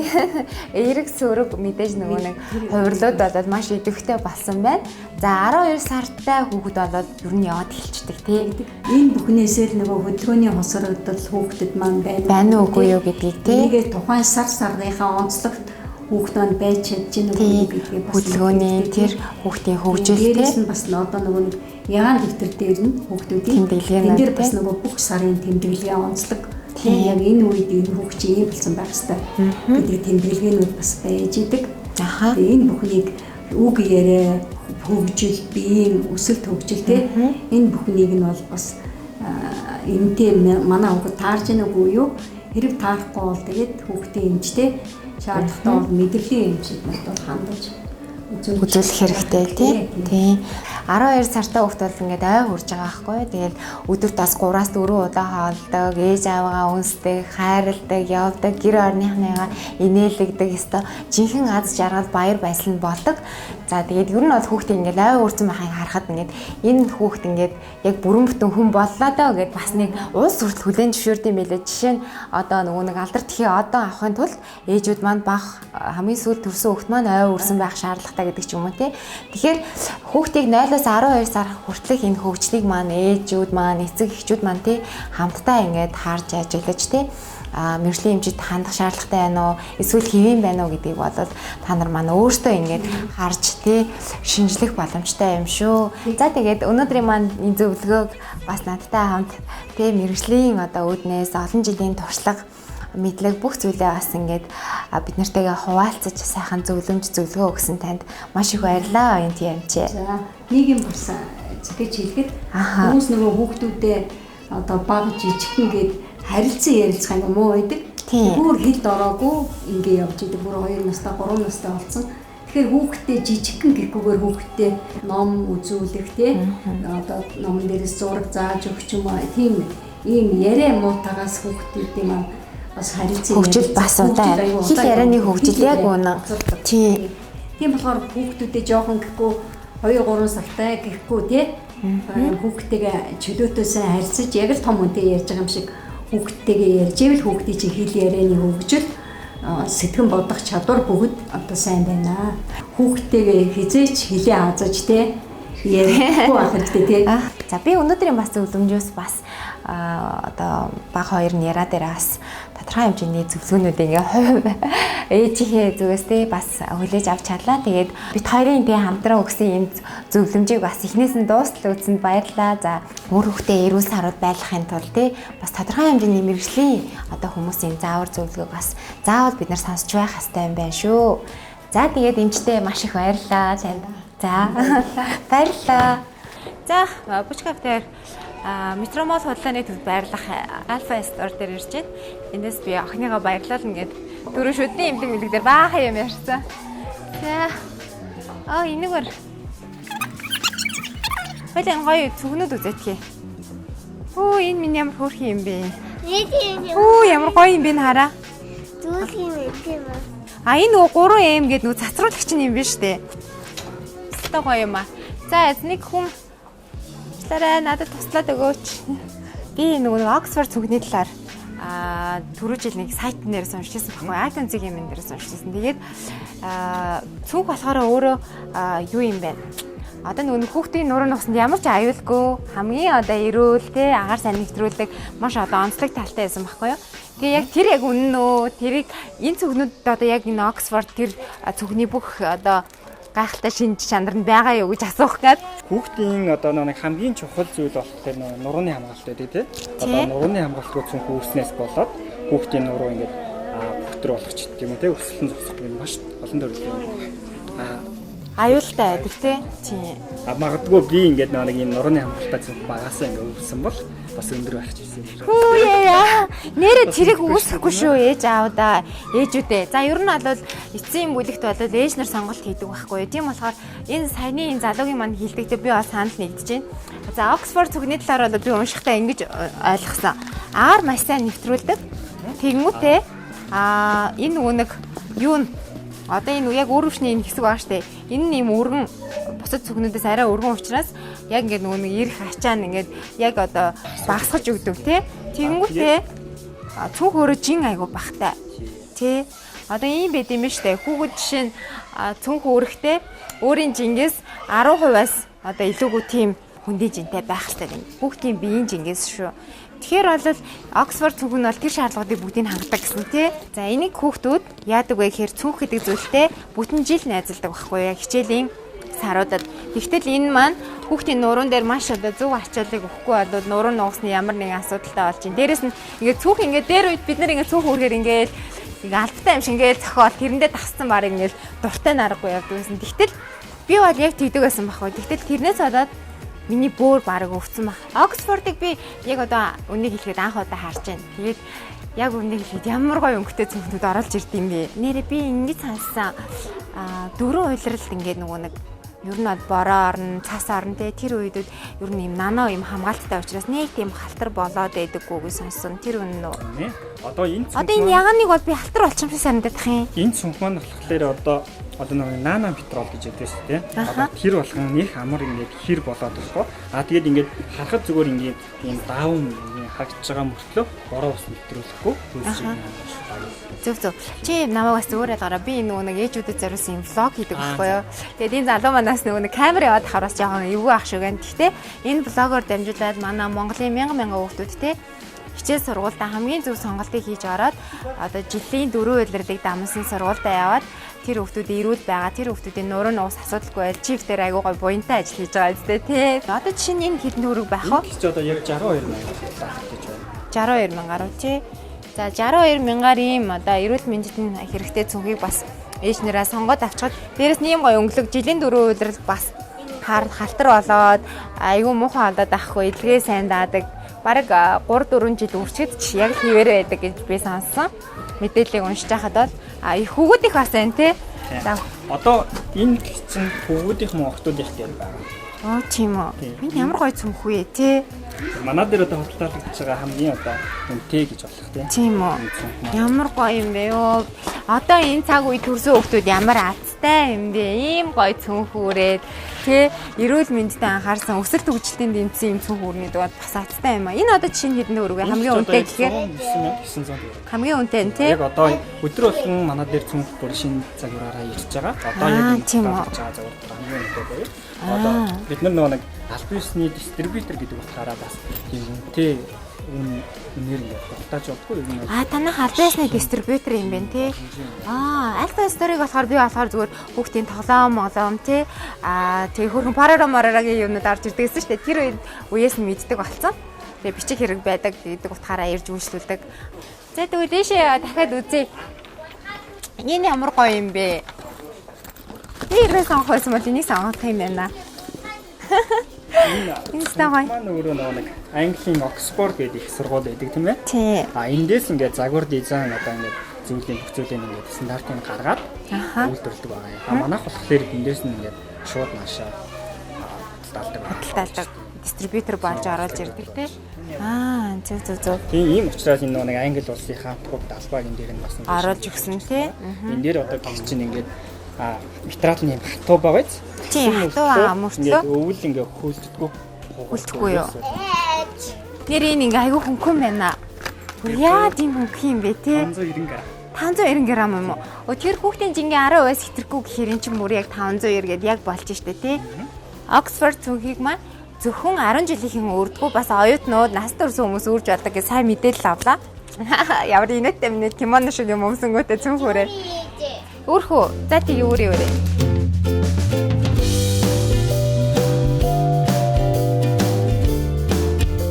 эерэг сөрөг мэдээж нөгөө нэг хувирлууд болоод маш идэвхтэй болсон байна. За 12 сартай хүүхэд болоод ер нь яваад эхэлчихдэг тий Энэ бүхнээсээ л нөгөө хөдөлгөөний хосрогдол хүүхдэд маань байна уугүй юу гэдгийг тий нэгээ тухайн сарныхаа онцлогт хүүхэд маань байж чадж байгаа тий гэдгийг бас хөдөлгөөний тэр хүүхдийн хөгжил дээрээс тий нь бас одоо нөгөө нэг ягаан дэвтэр дээр нь хүүхдүүдийн Тэмдэглэгээ энэ дээр нь, бас тий. нөгөө бүх сарын тэмдэглэгээ онцлог тий яг энэ үед энэ хүүхд ийм болсон байх хэвээр гэдэг тэмдэглэгээнүүд бас байж идэг. Аха. Тэгээ энэ бүхнийг үг яриа хөгжил биеийн өсөлт хөгжил тий энэ бүхнийг нь бол бас энтэй манай хүүхд таарж байгааг уу юу хэрэг таарахгүй бол тэгээд хүүхдийн эмчтэй шаардлагатай бол мэдрэлийн эмчид нь бол хандаж үзүүлэх хэрэгтэй тий. 12 сартай хүүхд бол ингээд ой хурж байгаа байхгүй. Тэгээд өдөрт бас 3-аас 4 удаа хоолдог, ээж аваагаа үнсдэг, хайрладаг, явдаг, гэр орныхныгаа инээлгдэг, ёстой жинхэнэ аз жаргал баяр баясгал нь болдог. За тэгээд ер нь бол хүүхдээ ингээд ой хурцсан байхыг харахад ингээд энэ хүүхд ингээд яг бүрэн бүтэн хүн боллоо доо гэд бас нэг уус хүртэл хүлэн зөвшөөрд юм байлээ. Жишээ нь одоо нөгөө нэг алдар тхий одоо авахын тулд ээжүүд маань бага хамгийн сүүлд төрсөн хүүхд маань ой хурсан байх шаардлагатай гэдэг ч юм уу тий. Тэгэхээр хүүхдийг 0-аас 12 сар хүртэлх энэ хөгжлийг маань ээжүүд маань эцэг эхчүүд маань тий хамтдаа ингээд харж ажиллаж тий мэржлийн эмчид хандах шаардлагатай байна уу эсвэл хэвэн байна уу гэдгийг бодоод та нар маань өөртөө ингээд харж тий шинжлэх боломжтой юм шүү. За тэгээд өнөөдрийн маань энэ зөвлөгөөг бас надтай хамт тий мэржлийн одоо үүднээс олон жилийн туршлага мэдлэг бүх зүйлээ бас ингээд бид нартэйгээ хуваалцаж сайхан зөвлөгөө өгсөн танд маш их баярлалаа энэ TMC. За нэг юм бас гэж хэлэхэд хүмүүс нөгөө хүүхдүүдээ одоо баг жижигхэн гээд харилцан ярилцах юм уу байдаг. Бүр хэлд ороогүй ингээ явж идэг. Бүр 2 настай 3 настай болсон. Тэгэхээр хүүхдээ жижигхэн гэхгүйгээр хүүхдээ ном үзүүлэх тий одоо номон дээрээс зураг зааж өгч юм аа тийм ийм яриа муутагаас хүүхдүүдийн маань бас харилцан хөгжил бас удаа хэл ярианы хөгжил яг үнэн. Тийм болохоор хүүхдүүдээ жоохон гэхгүй 2-3 сартай гэхгүй тий хүүхдтэйгээ чөлөөтэй сайн харьцаж яг л том хүнтэй ярьж байгаа юм шиг хүүхдтэйгээ ярьж ивэл хүүхдийн чинь хэл ярианы хөгжил сэтгэн бодох чадвар бүгд одоо сайн байна. Хүүхдтэйгээ хизээч хэлээ хаазаж тий ярихгүй байх хэрэгтэй тий. За би өнөөдрийн бас зөвлөмжөөс бас одоо баг хоёр нь яриа дээр бас тодорхой хэмжээний зөвлөгөөнүүд ингээ ээжийнхээ зүгээс тий бас хүлээж авч чадлаа. Тэгээд бид хоёрын тий хамтран өгсөн энэ зөвлөмжийг бас эхнээс нь дуустал үзсэнд баярлалаа. За өөр хүүхдээ эрүүл сарууд байлгахын тулд тий бас тодорхой хэмжээний мэргэжлийн одоо хүмүүсийн заавар зөвлөгөөг бас заавал бид нар сонсч байх хэрэгтэй юм байна шүү. За тэгээд эмчтэй маш их баярлалаа танд. За баярлалаа. За Бучкафтер Метромол худлааны төвд байрлах Альфа Стор дээр ирж байна. Эндээс би охиныгоо баярлална гэд дөрөв шүдний эмнэлэг мэлэг дээр баахан юм ярьсан. За энэгээр хоёлын гоё цүгнүүд үзэтгэе. Энэ минь ямар хөөрхөн юм бэ? Ямар гоё юм бэ хараа. Зүг юм тийм үү? Энэ нөгөө 3M гэдэг нөгөө цацруулагч юм биш үү? Өстой гоё юм аа. За нэг хүн надад туслаад өгөөч. Би нөгөө Оксфорд цүгний талаар түрүү жил нэг сайт нэрээс уншижсэн байхгүй iTunes-ийн юм дээрээс уншижсэн. Тэгээд цүнх болохоор өөрөө юу юм бэ? Одоо нөгөө хүүхдийн нуруу нугсанд ямар ч аюулгүй хамгийн одоо эрүүл те агаар сайн нэвтрүүлдэг маш одоо онцлог талтай байсан байхгүй юу. Тэгээ яг тэр яг үнэн үү? Тэрийг энэ цүгнүүд одоо яг энэ Оксфорд тэр цүгний бүх одоо гайхалтай шинж чанар нь байгаа юу гэж асуух гээд хүүхдийн одоо нэг хамгийн чухал зүйл болохоор нурууны хамгаалалт байдаг тийм. Одоо нурууны хамгаалалтгүй цүнх үүснээс болоод хүүхдийн нуруу ингээд бүтэр болгоч гэдэг юм тийм. Өсөлтөн зогсох юм маш олон төрлийн аюултай байдаг тийм. Магадгүй би ингээд нэг энэ нурууны хамгаалалтаа цүнх багасаа ингээд үүссэн бол бас өндөр байх ч гэсэн. Хөө яа. Нэрээ тэрийг үүсэхгүй шүү ээж аавда. Ээжүүдээ. За ер нь бол эцсийн бүлэгт бол ээж нар сонголт хийдэг байхгүй юу. Тийм болохоор энэ саяны энэ залуугийн манд хэлдэгтэй би бас санал нэгдэж байна. За Оксфорд цүгний талаар бол би уншихтаа ингэж ойлгосон. Агаар маш сайн нэвтрүүлдэг. Тэгэнгүүтээ энэ нөгөө нэг юу н одоо энэ яг өөрөвчний энэ хэсэг байгаа штэ. Энэ юм өргөн бусад цүгнүүдээс арай өргөн учраас яг ингээд нөгөө нэг ирэх ачаа нь ингээд яг одоо багсгаж өгдөг тий. Тэгэнгүүтээ цүнх өөрөө жин айгу бахтай. Тий. Одоо ийм байд юм штэ. Хүүхэд жишээ нь цүнх өөрөхтэй өөрийн жингээс 10%-аас одоо илүүгүй тийм хүндий жинтэй байх хэрэгтэй юм. Хүүхдийн биеийн жингээс шүү. Тэгэхээр бол Оксфорд цүнх нь бол тэр шаардлагуудыг бүгдийг хангадаг гэсэн тий. За энийг хүүхдүүд яадаг вэ гэхээр цүнх гэдэг зүйлтэй бүтэн жил найзалдаг байхгүй яг хичээлийн саруудад. Тэгтэл энэ маань хүүхдийн нуруунд дээр маш одоо зөв ачааллыг өгөхгүй бол нуруу нугасны ямар нэгэн асуудалтай болж байна. Дээрээс нь ингээд цүнх ингээд дээр үед бид нар ингээд цүнх үргээр ингээд албатай юм шиг ингээд цохол тэрэндээ тассан баг ингээд дуртай наргагүй явдаг байсан. Тэгтэл би бол яг тэгдэг байсан байхгүй. Тэгтэл тэрнээс болоод миний бөөр баг өвцөн баг. Оксфордыг би яг одоо үнийг хэлэхэд анх удаа харж байна. Тэгээд яг үнийг хэлэхэд ямар гоё өнгөтэй цүнхнүүд оролж ирд юм бэ. Нэрээ би ингэж сонссон. Дөрөв уйлралд ингээд нөгөө нэг ер нь бол бороо орно, цас орно те тэр үедүүд ер нь юм нано юм хамгаалттай учраас нэг тийм халтар болоод байдаггүй гэж сонссон. Тэр үнэн үү? Одоо энэ ягааныг бол би халтар болчихсон санагдах юм. Энэ цүнх маань болохоор одоо нэг нано петрол гэж яддаг шүү дээ. Одоо тэр болгон нэг амар ингээд хэр болоод болохоо. Тэгээд ингээд харахад зүгээр ингээд ийм даун харагдж байгаа мөртлөө бороо ус нэвтрүүлэхгүй зөв. Чи намайг бас өөрөө гараа би нөгөө нэг ээжүүдэд зориулсан юм влог хийдэг байхгүй юу. Тэгээд энэ залуу манаас нөгөө нэг камер яваад хараас жоохон эвгүй ах шиг байна. Гэхдээ энэ влогоор дамжуулаад манай Монголын мянган хүүхдүүд те хичээл сургуультай хамгийн зөв сонголтыг хийж ороод одоо жилийн 4 улирлыг дамсан сургуультай яваад тэр хүүхдүүд ирүүл байгаа. Тэр хүүхдүүдийн нуруу нуус асуудалгүй байл чиф дээр айгуу гой буянтай ажил хийж байгаа үстэй тий. Одоо жишээ нь энэ хэдэн төгрөг байх вэ? Чи одоо яг 62 мянга гэж байна. 62 мянгаар уу тий. За 62 мянгаар ийм одоо эрүүл мэндэд хэрэгтэй цүнхийг бас ээж нэрээ сонгоод авчихад дээрэс нь ийм гой өнгөлөг жилийн 4 улирал бас халтар болоод айгуу муухай болоод ахгүй эдгээ сайн даадаг. Бараг 3-4 жил үрчгэд ч яг хിവэр байдаг гэж би сонссон. Мэдээллийг уншиж байхад бол их хүүгүүд их бас байна тий. За одоо энэ чинь хүүгүүдийнх мөн охтуудийнх гэдэг байгаа. Оо тийм үү. Энэ ямар гоё цүнх вэ тий. Манай дээр одоо хөдөлгөөлөгдөж байгаа хамгийн одоо үнэтэй гэж болох тийм үү. Ямар гоё юм бэ ёо. Одоо энэ цаг үе төрсөн хүмүүс ямар азтай юм бэ? Ийм гоё цүнх үрээд тий эрүүл мэндэд анхаарсан өсөлт хөгжилтийн дэмжсэн юм цүнх үрнэд бас азтай юм а. Энэ одоо жишээ нь хэдэн төгрөг хамгийн үнэтэй гэхээр 900 хамгийн үнэтэй нь тий. Яг одоо өдөр болгон манай дээр цүнх бүр шинэ загвараараа ирж байгаа. Одоо яг энэ хийж байгаа загвар хамгийн үнэтэй байна. Одоо бид нар нэг албан ёсны дистрибьютор гэдэг утгаараа бас тийм үнэтэй үнээр ингээд баталж болдгоо юм байна. Танах албан ёсны дистрибьютор юм байна тий. Альфа сториг болохоор би зүгээр хүүхдийн тоглоом тий. Тэгээ хөрхөн парарамарагийн юмнууд орж ирдэг гэсэн шүү дээ. Тэр үеэс нь мэддэг болсон. Тэгээ бичих хэрэг байдаг гэдэг утгаараа ирж үйлчлүүлдэг. За тэгвэл дэшээ дахиад үзье. Энэ ямар гоё юм бэ? Тэрээс сонгохсон бол энийг сонгох юм байна. Энэ стагай. Манай өөрөө нэг Английн Оксфорд гэдэг их сургууль байдаг тийм ээ. Тий. Эндээс ингээд загвар дизайн одоо ингээд зүйлийн бүх зүйлийг ингээд стандартыг гаргаад үйлдвэрлэдэг байгаа. Манайх болохоор эндээс нь ингээд шууд наашаа талдаг дистрибьютор болж оруулж ирдэг тий. Зөв. Тийм ийм учраас энэ нэг Англи улсынхаа бүгд албаг энэ дээр нь бас оруулж өгсөн тий. Энэ дээр одоо гэх чинь ингээд материалын хатуу байгаа биз? Тийм, хатуу амарчлаа. Ингээд өвөл ингээд хөлддөггүй. Үлдэхгүй юу? Тэр энэ ингээ айгүй хөнгөн байна. Яа тийм хөнгөх юм бэ те? 590 г. 590 г юм уу? Тэр хүүхдийн жингийн 10 байс хэтрэхгүй гэхээр эн чинь бүр яг 590 гээд яг болж штэ тий. Оксфорд цүнхийг маань зөвхөн 10 жилийн өрдгөө бас оюутнууд нас төрсөн хүмүүс үрж болдог гэж сайн мэдээлэл авлаа. Ямар инээдтэй минь кимоно шиг юм өмсөнгөтэй цүнхөрөө. Өөрхөө. За тий өөрөө.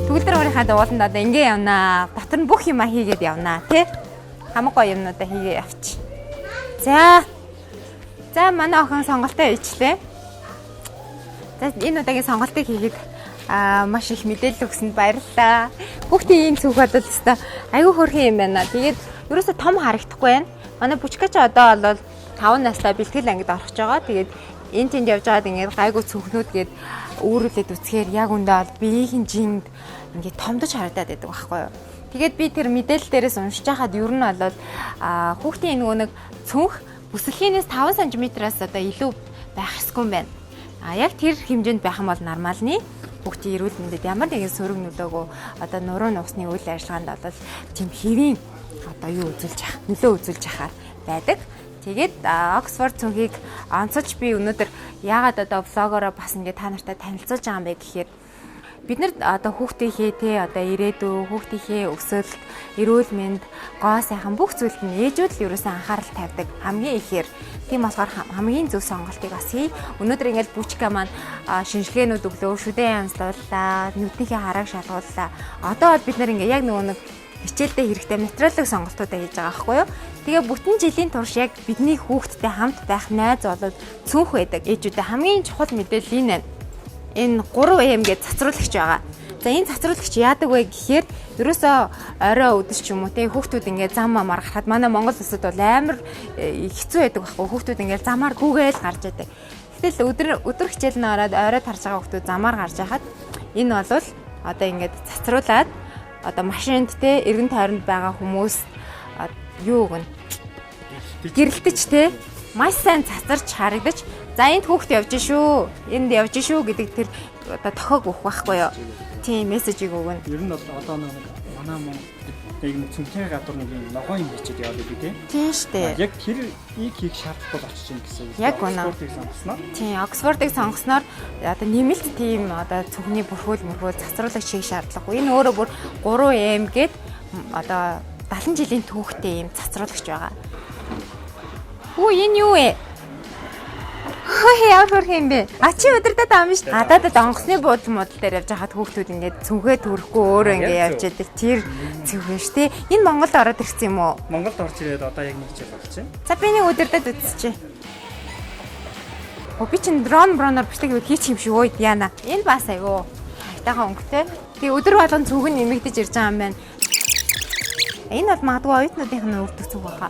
Төгөлдөр өөрийнхөө дууланд одоо ингэ явнаа. Дотор нь бүх юма хийгээд явнаа тий. Хамаг гоё юмнуудаа хийгээ явчих. За манай охин сонголтоо хийчлээ. За энэ удаагийн сонголтыг хийгээд маш их мэдээлэл өгсөнд баярлалаа. Хүүхдийн ийм цүнх бодол өстой айгүй хөөрхөн юм байна. Тэгээд ерөөсө том харагдахгүй байна. Манай бүчкач одоо бол 5 настай бэлтгэл ангид орох гэж байгаа. Тэгээд энэ тэнд явж байгаад ингээд гайгүй цүнхнүүд гээд өөрүүлээд үцхээр яг үндэ бол биеийн жинд ингээд томдож харагдаад байдаг байхгүй юу? Тэгээд би тэр мэдээлэл дээрээс уншиж байхад ер нь бол хүүхдийн нөгөө нэг цүнх бүсэлхийнээс 5 см-аас одоо илүү байх ёсгүй юм байна. Яг тэр хэмжээнд байх юм бол нормалны хүүхдийн эрүүл мэндэд ямар нэгэн сөрөг нөлөөгөө одоо нуруу нуусны үйл ажиллагаанд бол тийм хэвийн одоо юу нөлөө үзүүлж яхаар байдаг. Тэгээд Оксфорд цүнхийг онцолж би өнөөдөр яагаад одоо влогороо бас ингээд та нартай танилцуулж байгаа юм бэ гэхээр бид нар одоо хүүхдийнхээ те одоо ирээдүй хүүхдийнхээ өсөлт эрүүл мэнд гоо сайхан бүх зүйлд нь ээжүүд л ерөөсөн анхаарал тавьдаг хамгийн ихээр. Тийм болохоор хамгийн зөв сонголтыг бас хий. Өнөөдөр ингээд бүчка маань шинжилгээнүүд өглөө шүдэн янзлууллаа, нүднийхээ харааг шалгууллаа. Одоо бол бид нар ингээд яг нөгөө нэг хичээлдээ хэрэгтэй материалыг сонголтуудаа хийж байгаа байхгүй юу? Тэгээ бүтэн жилийн турш яг бидний хүүхдтэй хамт байх найз болоод цүнх байдаг ээжүүдээ хамгийн чухал мэдээлэл энэ байна. Энэ 3M гэж цацруулагч байгаа. За энэ цацруулагч яадаг вэ гэхээр ерөөсөө орой өдөр ч юм уу те хүүхдүүд ингээд зам амар гарахад манай Монгол улсад бол амар хэцүү байдаг байхгүй хүүхдүүд ингээд замаар гүгээл гарч байдаг. Гэтэл өдөр хичээл нь ороод орой тарж байгаа хүүхдүүд замаар гарч байхад энэ бол одоо ингээд цацруулаад одоо машинд те эргэн тойронд байгаа хүмүүс юу гэн гэрэлтэж те маш сайн цацарч харагдаж за энд хүүхд явж шүү энд явж шүү гэдэг тэр одоо тохиог өгөх байхгүй юу тийм мессежийг өгнө. Ер нь бол одоо нэг манай нэг цүнхний гадуур нэг юм ногоон юм бичээд яваад идэв тийм штэ. Яг тэр ийг хийх шаардлагатай очиж ийн гэсэн үг. Яг үнэ. Оксфордыг сонгосноо. Тийм Оксфордыг сонгосноор одоо нэмэлт тийм одоо цүнхний бүрхүүл цацруулагч хийх шаардлагагүй. Энэ өөрөө бүр 3M гээд одоо 70 жилийн түүхтэй юм цацруулагч байгаа. Хүү энэ юу вэ? Хөөе ямар юм бэ? Чи өдөртөө ам шүү. Гадаадд онгоцны буудал модал дээр явж хахад хүүхдүүд ингээд цүнхээ төрөхгүй өөрөө ингээд явж идэг. Тэр цүнхэн шүү дээ. Энэ Монголд ороод ирсэн юм уу? Монголд орж ирээд одоо яг нэг жил болж байна. За би нэг өдөртөө үзчихье. Би чинь броноор бичлэг хийчих юм шиг өөд яана. Энэ бас аюу хайтайхан өнгөтэй. Тэгээ өдөр болгон цүнхэн нэмэгдэж ирж байгаа юм байна. Энэ бол магадгүй оюутнуудынх нь өртөг цүнх баха.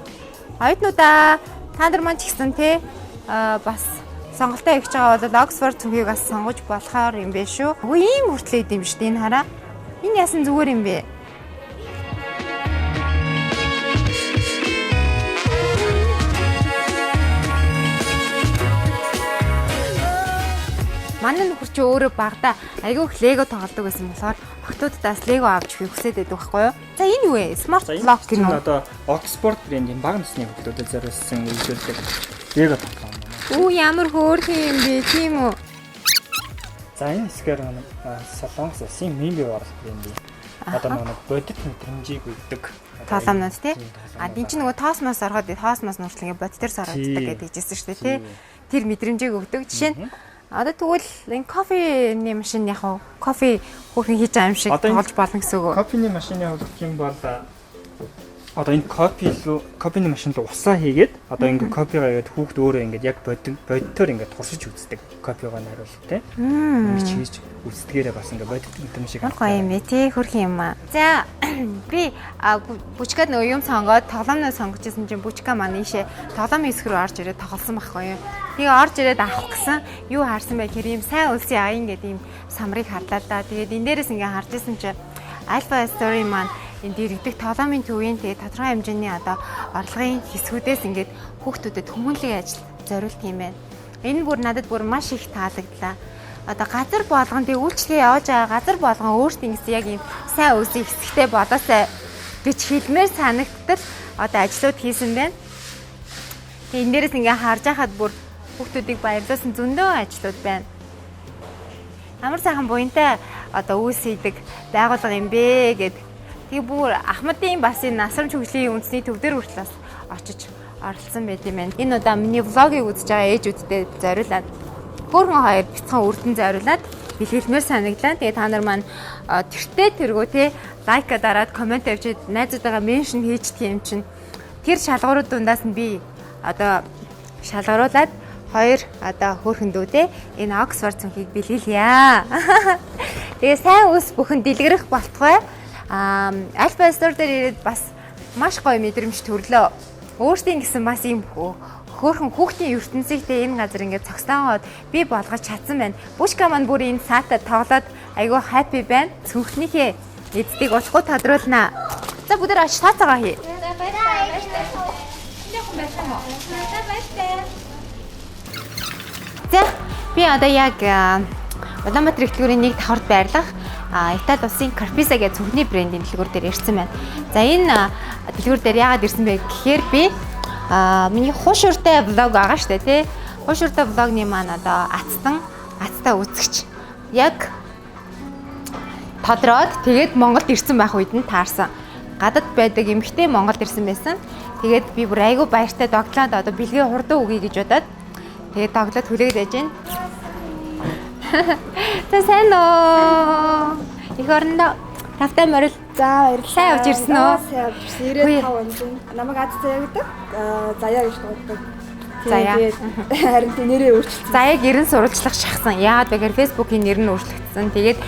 Оюутнуудаа та нар маань ч гэсэн те бас сонголтоо хийж байгаа бол Оксфорд цүнхийг бас сонгож болохоор юм бэ шүү. Үгүй ийм хүртлээ идэм шүү дээ энэ хараа. Энэ яасан зүгээр юм бэ? Манай нөхөр чи өөрөө багада айгүй их лего тоглодог байсан болохоор охтуудаас лего авч өгөх хүсэж байдаг байхгүй юу? За энэ юу вэ? Smart lock гэх юм. Одоо Oxford брендийн бага насны хүүхдүүдэд зориулсан үйлдвэрлэдэг лего тоглоом. Үу ямар хөөрхөн юм бэ тийм үү? За энэ хэсгээр нэг Солонгос улсын мими орлт брэнд. Одоо нэг бодит мэдрэмжийг өгдөг. Тоглоомнууд тий. Энд чинь нөгөө тоосмос ороход тоосмос нурчлангийн бодитээр сарагддаг гэдэг хэлжсэн шүү дээ тий. Тэр мэдрэмжийг өгдөг. Жишээ нь одоо тэгвэл энэ кофений машин яг кофе хөөрхөн хийж байгаа юм шиг тоглож болно гэсэн үг. Кофений машины хувьд юм бол одоо энэ кофений машин руу усаа хийгээд одоо ингээд кофегаа игээд хүүхд өөрөө ингээд яг бодитоор ингээд туршиж үздэг кофегаа найруулах тий. Ингэж хийж үздгээрээ бас ингээд бодит юм шиг. Гоё юм ээ тий хөрх юм аа. За би бүчкад нөгөө юм сонгоод тоглоомноо сонгож ирсэн чинь бүчка маань ийшээ тоглоомын хэсэг рүү орж ирээд тоглосон байхгүй юу. Тэгээ орж ирээд авах гэсэн юу харсан бай гэхээр ийм сайн үлсийн аян гэдэг ийм самрыг харлаа да. Тэгээд энэ дээрээс ингээд харж ирсэн чинь Alpha Story маань энэ дэрэгдэх тоглоомын төвийн тэгээ тодорхой хэмжээний одоо орлогын хэсгүүдээс ингээд хүүхдүүдэд хүмүүнлэгийн ажил зориулт юм байна. Энэ бүр надад бүр маш их таалагдлаа. Одоо газар болгон тэг үйлчлээ явж байгаа газар болгон өөртөө ингэсэн яг ийм сайн үлсийн хэсэгтэй болоосай гэж хэлмээр санагдтал одоо ажлууд хийсэн байна. Тэгээ энэ дээрээс ингээ харж байхад бүр хүүхдүүдийг баярлуулсан зөндөө ажлууд байна. Амар сайхан буянтай одоо үүс хийдэг байгууллага юм бэ гэд. Тэгээ бүр Ахмадын бас энэ насрамж хөгжлийн үндэсний төв дээр хүртэл бас очиж оролцсон байт юм байна. Энэ удаа миний влогийг үзэж байгаа ээжүүдтэй зориулаад хөөрхөн хоёр бяцхан үрдэн зориулаад бэлгэлмээр санагдлаа. Тэгээ та нар маань тэртээ тэргөө те лайка дараад комент авчид найзуудаагаа меншн хийчихдэг юм чинь тэр шалгуурууд дундаас нь би одоо шалгаруулад хоёр одоо хөөрхөн дүү те энэ Оксфорд цүнхийг бэлгэлье. Тэгээ сайн ус бүхэн дэлгэрэх болтугай. Альфа стор дээр ирээд бас маш гоё мэдрэмж төрлөө. Өөртөө гэсэн бас ийм хөөрхөн хүүхдийн ертөнцийгтэй энэ газар ингээд цогцоогоод би болгож чадсан байна. Бүшка маань бүр энэ саатаа тоглоод айгүй хаппи байна. Цүнхнийхээ эддийг уулахгүй тодруулнаа. За бүгдээр очиж цаацаагаа хий. За би одоо яг Улаанбаатар эхлэлгүүрийн нэг давхарт байрлах Итали улсын Carpisa гэх цүнхний брендийн дэлгүүр дээр ирсэн байна. За энэ дэлгүүр дээр яагаад ирсэн бэ гэхээр би миний хуушуртай влог байгаа штэ тий. Хуушуртай влогны маань одоо ацтаа үзэгч яг тодроод тэгээд Монголд ирсэн байх үед нь таарсан. Гадад байдаг эмэгтэй Монголд ирсэн байсан. Тэгээд би бүр айгүй баяртай доглоод одоо бэлгийн хурдан өгье гэж бодоод тэгээд доглоод хүлээж байж байна. Тэ сайн уу? Их орондоо тавтай морил За баярлалаа. сайн авч ирсэн үү? Сайн авч ирсэн. 95 онцон. Намайг Аз Заяа гэдэг. Заяа гэж боддог. Заяа. Харин тэ нэрээ өөрчилсөн. Заяаг 90 сурвалжлах шахсан. Яагаад вэ гэхээр Facebook-ийн нэр нь өөрчлөгдсөн. Тэгээд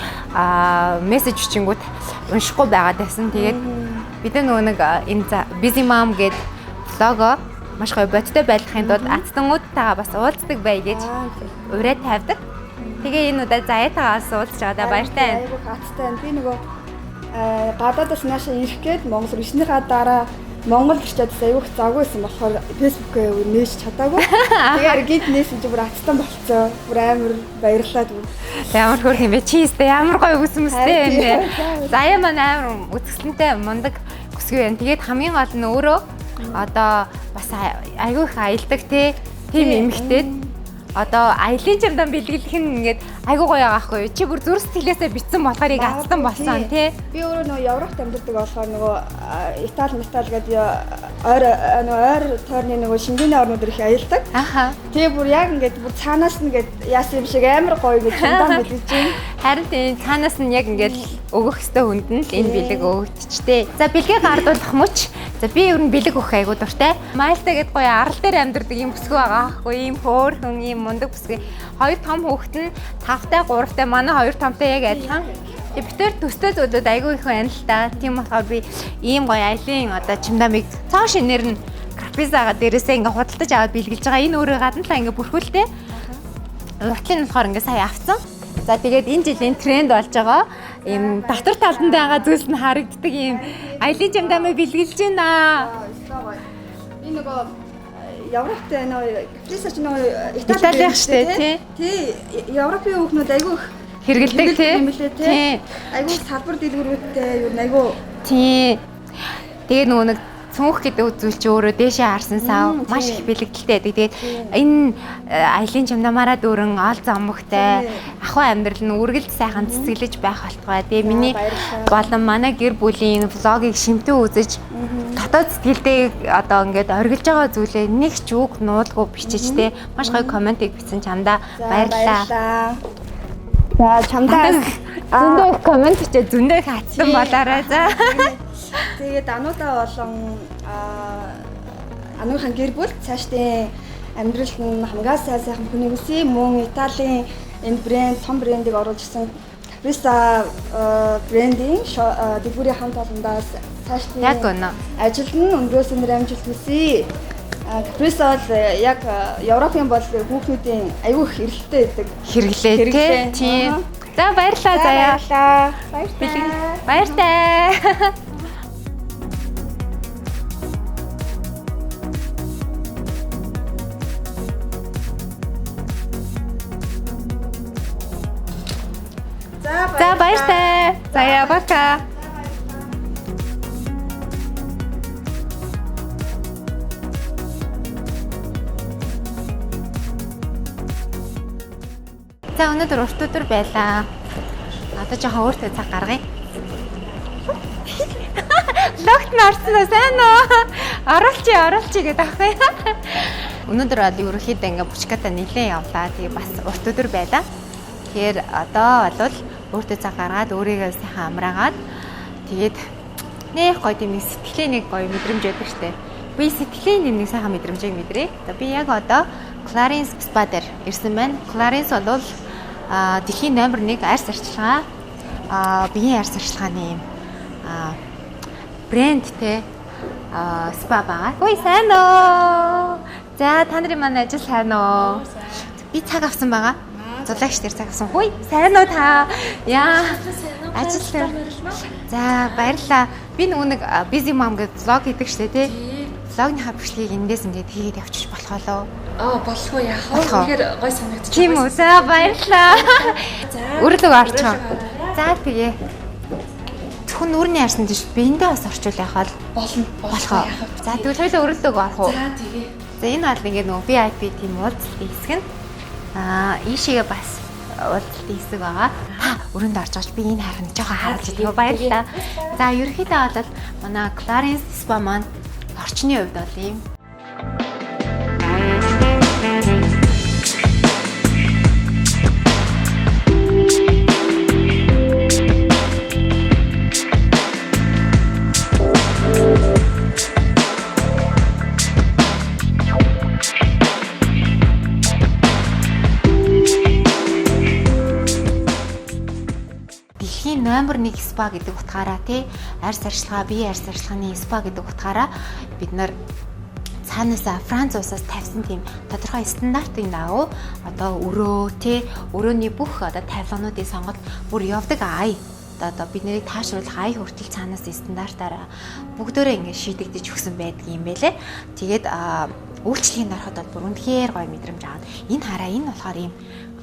мессеж бичингүүд уншихгүй байгаад байсан. Тэгээд бид нөгөө нэг энэ Busy Mom гэдэг лого маш гоё бодтой байлгахын тулд ацтангуудтайгаа бас уулздаг бай гэж ураа тавьдаг. Тэгээ энэ удаа Заяатайгаа уулзж байгаадаа баяртай байна. Айгуу хаттай байна. Би нөгөө гадаадаас наашаа ирэх гээд Монгол ирснийхаа дараа Монгол ирчээд аюух завгүйсэн болохоор Facebook-ээр нээж чадаагүй. Тэгэхээр гид нээсэн чи бүр ацтан болцоо. Бүр амар баярлалаа. Ямар хөрх юм бэ? Чи өстэй ямар гоё үсмэстэй байна. Заяа маань амар үзэсгэлэнтэй мундаг өсгөө байна. Тэгээд хамгийн гол нь өөрөө одоо бас аюух аялдаг тийм эмэгтэй. Одоо аялын чамдан бэлгэлэх нь ингээд айгуу гоё байгаа хгүй юу? Чи бүр зүрх сэтгэлээсээ битсэн болохоор яг ацтан болсон тий. Би өөрөө нөгөө Европт амьдардаг болохоор нөгөө Итали гэдэг ойр тойрны нөгөө шингэний орнууд их аялдаг. Аха. Тэгээ бүр яг ингээд бүр цаанаас нь ингээд яасан юм шиг амар гоё гэж чамдан бэлгэж байна. Харин тийм цаанаас нь яг ингээд өгөх хэвээр хүнд нь л энэ бэлэг өгөгдчтэй. За бэлгээ гардуулах мөч. За би ер нь бэлэг өгөх айгуу дуртай. Майлта гэдэг гоё арал дээр амьдардаг юм бүсгүй байгаа аахгүй юм хөөрхөн юм мундаг бүсгүй. Хоёр том хүүхэд нь 5-тай 3-тай манай хоёр томтой яг адилхан. Тэгээ битэр төстэй зүйлүүд айгүй их байна л та. Тийм болохоор би ийм гоё аялын одоо чимдамыг цоо шинээр нь Carpisa-га дээрээсээ ингээ худалдаж аваад бэлгэлж байгаа. Энэ өөрөө гадна талаа ингээ бүрхүүлтэй. Уртлын нь болохоор ингээ сая авцсан. За тэгээд энэ жилийн тренд болж байгаа ийм дотор талд байгаа зүйлс нь харагддаг ийм аялын чимдамыг бэлгэлж байна. Би нөгөө Европт нөгөө Carpisa ч нөгөө Италиах штэ тий. Тий, Европын хүүхнүүд айгүй их Хэрэгэлдэг тий. Айгүй салбар дэлгүүрүүдтэй юу айгүй. Тий. Тэгээ нөгөө нэг цүнх гэдэг зүйл чи өөрөө дээшээ харсан сав маш их бэлэгдэлтэй байдаг. Тэгээд энэ аялын чимнамаараа дүүрэн ол зомгтой ахуй амьдрал нь үргэлж сайхан цэцгэлж байх болтугай. Тэгээ миний болон манай гэр бүлийн влогийг шимтэн үзэж дотоод сэтгэлдээ одоо ингээд оргилж байгаа зүйлээ нэг ч үг нуулгүй бичиж те маш гоё комментиг бичсэн чамдаа баярлалаа. За чамдаа зөндөө коммент бичээ зөндөө хатсан болоорой за. Тэгээд ануудаа болон ануухан гэр бүл цаашдын амьдралд нь хамгаа сайхан хүний үсээ мөн Италийн энэ брэнд том брендийг оруулжсэн Carpisa брендing дэлгүүрийн хамт олондоос цаашдын яг үнэ ажилд нь өндрөөс өндөр амжилт хүсье. Carpisa бол яг Европын бол хүүхнүүдийн аюул их эрэлттэй байдаг. хэрэглээ тийм. За баярлалаа заяа. Баяртай. За баяртай. Заяа бака. За өнөөдөр урт өдөр байлаа. Одоо жоохон өөртөө цаг гаргая. Логт нарсан уу сайн уу? Оруулчих гэдэг аахгүй. Өнөөдөр бол ерөнхийдөө ингээ бучката нилээн явлаа. Тэгээ бас урт өдөр байлаа. Тэгэхээр одоо бол өөртөө цаг гаргаад өөрийгөө сайхан амраагаад тэгээд нэх гоё тийм нэг сэтгэлээ нэг гоё мэдрэмж өгдөг штэ. Би сэтгэлийн нэг сайхан мэдрэмжийг мэдрээ. Би яг одоо Clarins Spa дээр ирсэн байна. Clarins бол дэлхийн номер 1 арьс арчилгаа биеийн арьс арчилгааны брэндтэй спа байгаа. Хөөе сайн уу? За та нарын манай ажил сайн уу? Би цаг авсан байгаа. Зулагч дээр цаг авсан. Хөөе сайн уу та? Яа. Ажил дээр. За баярлаа. Би нэг busy mom гэдэг влог хийдэг штэ тий. Влогны хавчлыг эндээс ингээд хийгээд явчих болох болоо. Болох уу яах вэ? Тэгэхээр гой санагдчих. Тийм үү. За баярлаа. Өрлөг орчоо. За тэгээ. Зөвхөн нүрийн арсан тийш биендээ бас орчуул яхаа болно. За тэгвэл хоёул өрөлдөг орох уу? За тэгээ. За энэ бол ингээд нөгөө VIP тийм уулзалтын хэсэг нь ийшээгээ бас уулзалтын хэсэг байгаа. Өрөөнд орж байгаа би энэ харах жоохон харуулж байгаа баярлалаа. За ерөнхийдөө бол манай Clarins Spa маань орчны хувьд бол ийм номер 1 спа гэдэг утгаараа тий арьс арчилгаа бие арьс арчилгааны спа гэдэг утгаараа бид нар цаанаасаа Франц улсаас тавьсан тийм тодорхой стандартын дагуу одоо өрөө тий өрөөний бүх одоо тавилгануудыг сонгоод бүр явдаг ай одоо бид нарыг таашруулах ай хүртэл цаанаас стандартаараа бүгдөө ингэ шийдэгдэж өгсөн байдаг юм байлээ. Тэгээд үйлчлэгэнд ороход бол бүр үнэхээр гоё мэдрэмж аваад энэ хараа энэ болохоор ийм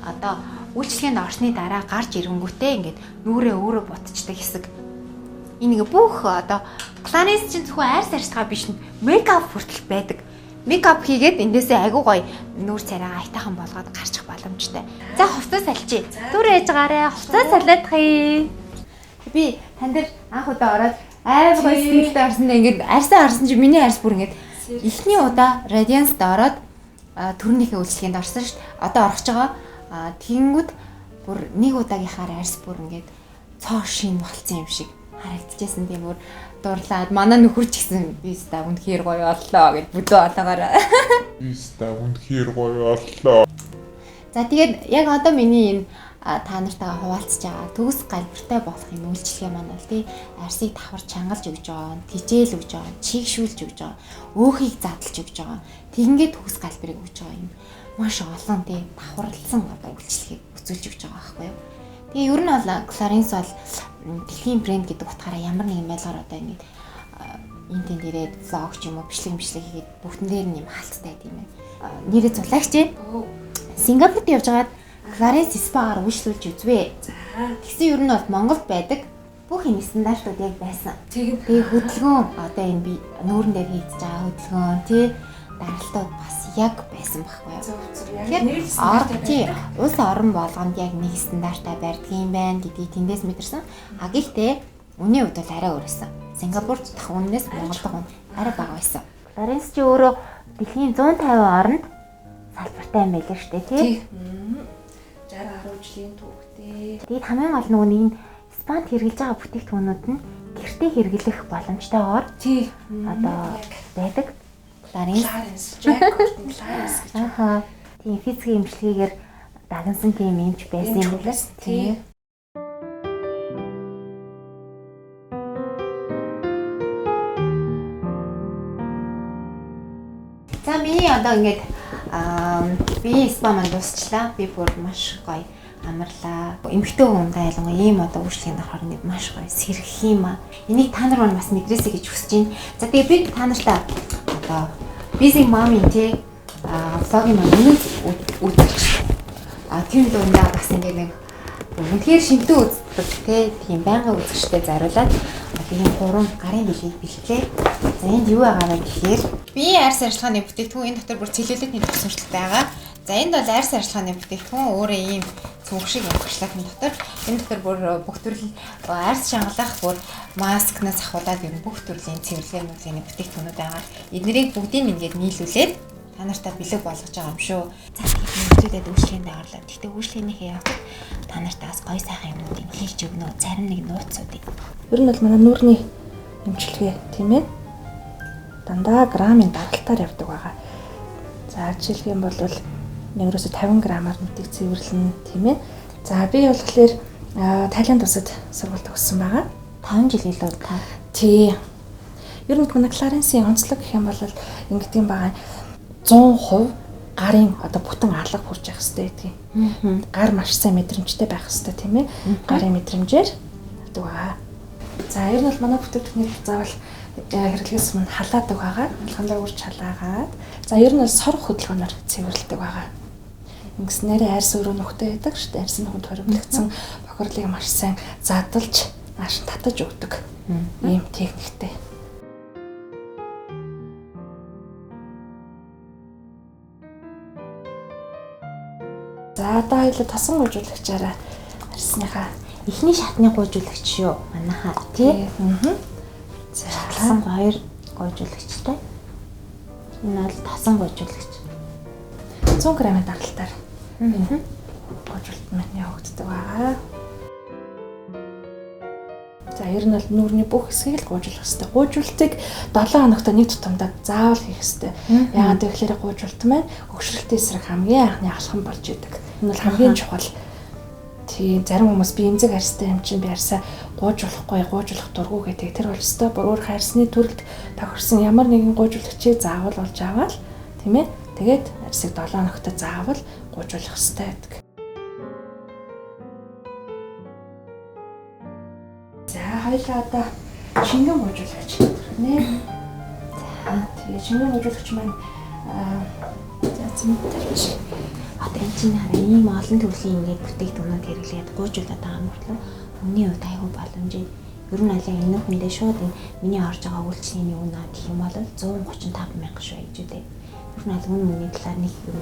одоо үйлчлэгэнд орсны дараа гарч ирэнгүүтээ ингээд нүрээ өөрөө ботчдаг хэсэг. Энэ ингээ бүх одоо Clarins чинь зөвхөн арьс арчилгаа биш мейкап хүртэл байдаг. Мейкап хийгээд эндээсээ айгуу гоё нүур царайгаа айтайхан болгоод гарчих боломжтой. За хувцас салчи. Түр ээжгаарэ хувцас салаадахыг. Би тань дээр анх удаа ороод айгуу гоё стилтэй орсондоо ингээд арьсаа орсон чи миний арьс бүр ингээд эхний удаа Radiance-д ороод төрнийхээ үйлчлэгэнд орсон шүү дээ. Одоо орох гэж байгаа. Тэгэнгүүт бүр нэг удаагийнхаар арьс бүр ингээд цоо шин болцсон юм шиг харагдчихсан. Тийм бүр дурлаад манай нөхөр ч гэсэн би ста үнэхээр гоё оллоо гэд бүдөө олоогоор. Би ста үнэхээр гоё оллоо. За тэгээд яг одоо миний энэ та нартайгаа хуваалцж байгаа төгс галбартай болох юм үйлчлэгээ маань бол тий арьсыг давхар чангалж өгж байгаа, тижээл өгж байгаа, чигшүүлж өгж байгаа, өөхийг задлж өгж байгаа. Тэгингээ төгс галбарыг өгж байгаа юм. Маш олон тий давхарлсан одоо үйлчлэгийг үзүүлж өгч байгаа байхгүй юу. Тэгээ ер нь бол Clarins бол дэлхийн брэнд гэдэг утгаараа ямар нэгэн байлгаар одоо ингэ энэ тэн дээрээ влог ч юм уу бичлэг хийгээд бүгдэн дээр нь юм хаалттай тийм ээ. Нэрээ зулагч Сингапурт явж байгаад Clarins Spa-гаар үйлчлүүлж үзвэ. Тэгсэн ер нь бол Монголд байдаг бүх юм стандартууд яг байсан. Тэгээ хөдөлгөөн одоо энэ би нүүрэн дээр хийж байгаа хөдөлгөөн тий даралтууд бас яг байсан байхгүй юу. Тэгэхээр улс орон болгонд яг нэг стандартаа барьдаг юм байна гэдгийг тэндээс мэдэрсэн. Гэхдээ үнийн хувьд бол арай өөрөөсөн. Сингапурт дах үннээс Монголд дах үнэ арай бага байсан. Clarins ч өөрөө дэлхийн 150 оронд салбартай юм байлээ шүү дээ тий. 60 жилийн түүхтэй. Тэгээд хамгийн гол нөгөө нэг спанд хэрэгжилж байгаа бүтээгдэхүүнүүд нь гэртээ хэрэглэх боломжтойгоор тий одоо байдаг. Clarins Clarins. Аха. Тийм физикийн эмчилгээгээр дагнсан тийм эмч байсан юм байна. Тий. За миний одоо ингээд би спа маань дуусчлаа. Би бүр маш гоё амарлаа. Эмэгтэй хүн дайлангуй ийм одоо үйлчлэгэнд орохоор нэг маш гоё сэргэх юм аа. Энийг та нар бас мэдрээсэй гэж хүсэж байна. За тэгээ би та нартай одоо busy mom-ийн тий влогийн маань үзэж тийм дундаа бас ингээд нэг үнэхээр шинтэн үздэг тий тийм байнгын үзэгчтэй зариулаад ийм 3 гарын дэлхийг бэлтлээ. За энд юу байгаа вэ гэхээр биеийн арьс арчилгааны бүтээгдэхүүн энэ дотор бүр цэлүүлэгний төгс сурталтай байгаа. За энд бол арьс арчилгааны бүтээгдэхүүн өөрөө ийм цүнх шиг өнгөрчлөх юм дотор. Энэ дотор бүр бүх төрлийн арьс шангалах бүр маскнаас ахуулаад ер нь бүх төрлийн цэвэрлэгээ мөрлийн бүтээгдэхүүнүүд байгаа. Эднэрийг бүгдийг ингээд нийлүүлээд та нартай бэлэг болгож байгаа юм шүү. За тэгэхээр нөхдөдөд үйлчлэгэнд орлоо. Гэхдээ үйлчлэгнийхээ явцад та нартай бас гоё сайхан юмнуудыг хэлж өгнө. Зарим нэг нууцуудыг. Ер нь бол манай нүүрний эмчилгээ тийм ээ. Дандаа грамын даралтаар явдаг байгаа. За жишээлх юм бол ерөөсө 50 грамаар нүдийг цэвэрлэнэ тийм ээ. За би болохоор Тайланд улсад сургуульд төгссөн байгаа. 5 жил илүү та. Тий. Ер нь манай Кларенсийн онцлог гэх юм бол ингэдэг юм байгаа. 100% гарын одоо бүтэн алга хүрч явах хэрэгтэй гэдгийг. Гар маш сайн мэдрэмжтэй байх хэрэгтэй тийм ээ. Гарын мэдрэмжээр гэдэг байгаа. За ер нь бол манай бүтээгдэхүүнийг заавал хэрэглээс өмнө халаадаг байгаа. Алхамдаа үрж халаагаад. За ер нь бол сор хөдөлгөөнөөр цэвэрлэдэг байгаа. Ингэснээр арьс өөрөө нөхтэй байдаг шүү дээ. Арьсын нөхөд хоригдлогдсон бохирлыг маш сайн задалж, нааш татаж өгдөг. Ийм техниктэй. За одоо хоёул тасан гүйжүүлэгчээрээ арьсныхаа Эхний шатны гүйжүүлэгч шүү. Манайхаа тий. За тасан 2 гүйжүүлэгчтэй. Энэ бол тасан гүйжүүлэгч. 100 грамын даралтаар гүйжүүлэлт маань явагддаг байгаа. За ер нь бол нүүрний бүх хэсгийг л гүйжүүлэх хэрэгтэй. Гүйжүүлэлтийг 7 хоногт нэг тутамдаа заавал хийх хэрэгтэй. Яагаад гэвэл гүйжүүлэлт маань өгшрөлтийн эсрэг хамгийн анхны алхам болж идэг. Энэ бол хамгийн чухал. Тийм зарим хүмүүс би эмзэг арьстай юм чинь би арьсаа гүйжүүлэх дурггүй гэдэг тэр бол өстой бүр арьсны төрөлд тохирсон ямар нэгэн гүйжүүлэгчийг заавал олж аваад тийм ээ. Тэгээд арьсыг 7 хоногт заавал гүйжүүлэх хэрэгтэй гэдэг. За хоёлаа одоо шингэн гүйжүүлэгч нэ. За тэгээд шингэн гүйжүүлэгч маань за зэмтэрч Одоо энэ чинь хараа ийм олон төрлийн ингээд бүтээгдэхүүнүүд хэрэглээд гүйжүүлээд байгаа мөртлөө хүний хувьд аюул боломжийг ер нь аль энэ хүндээ шууд миний орж байгаа үйлчлэгийн үнэ гэх юм бол 135 мянга шүү гэж үү. Ер нь аль үнэ талаар нэг юм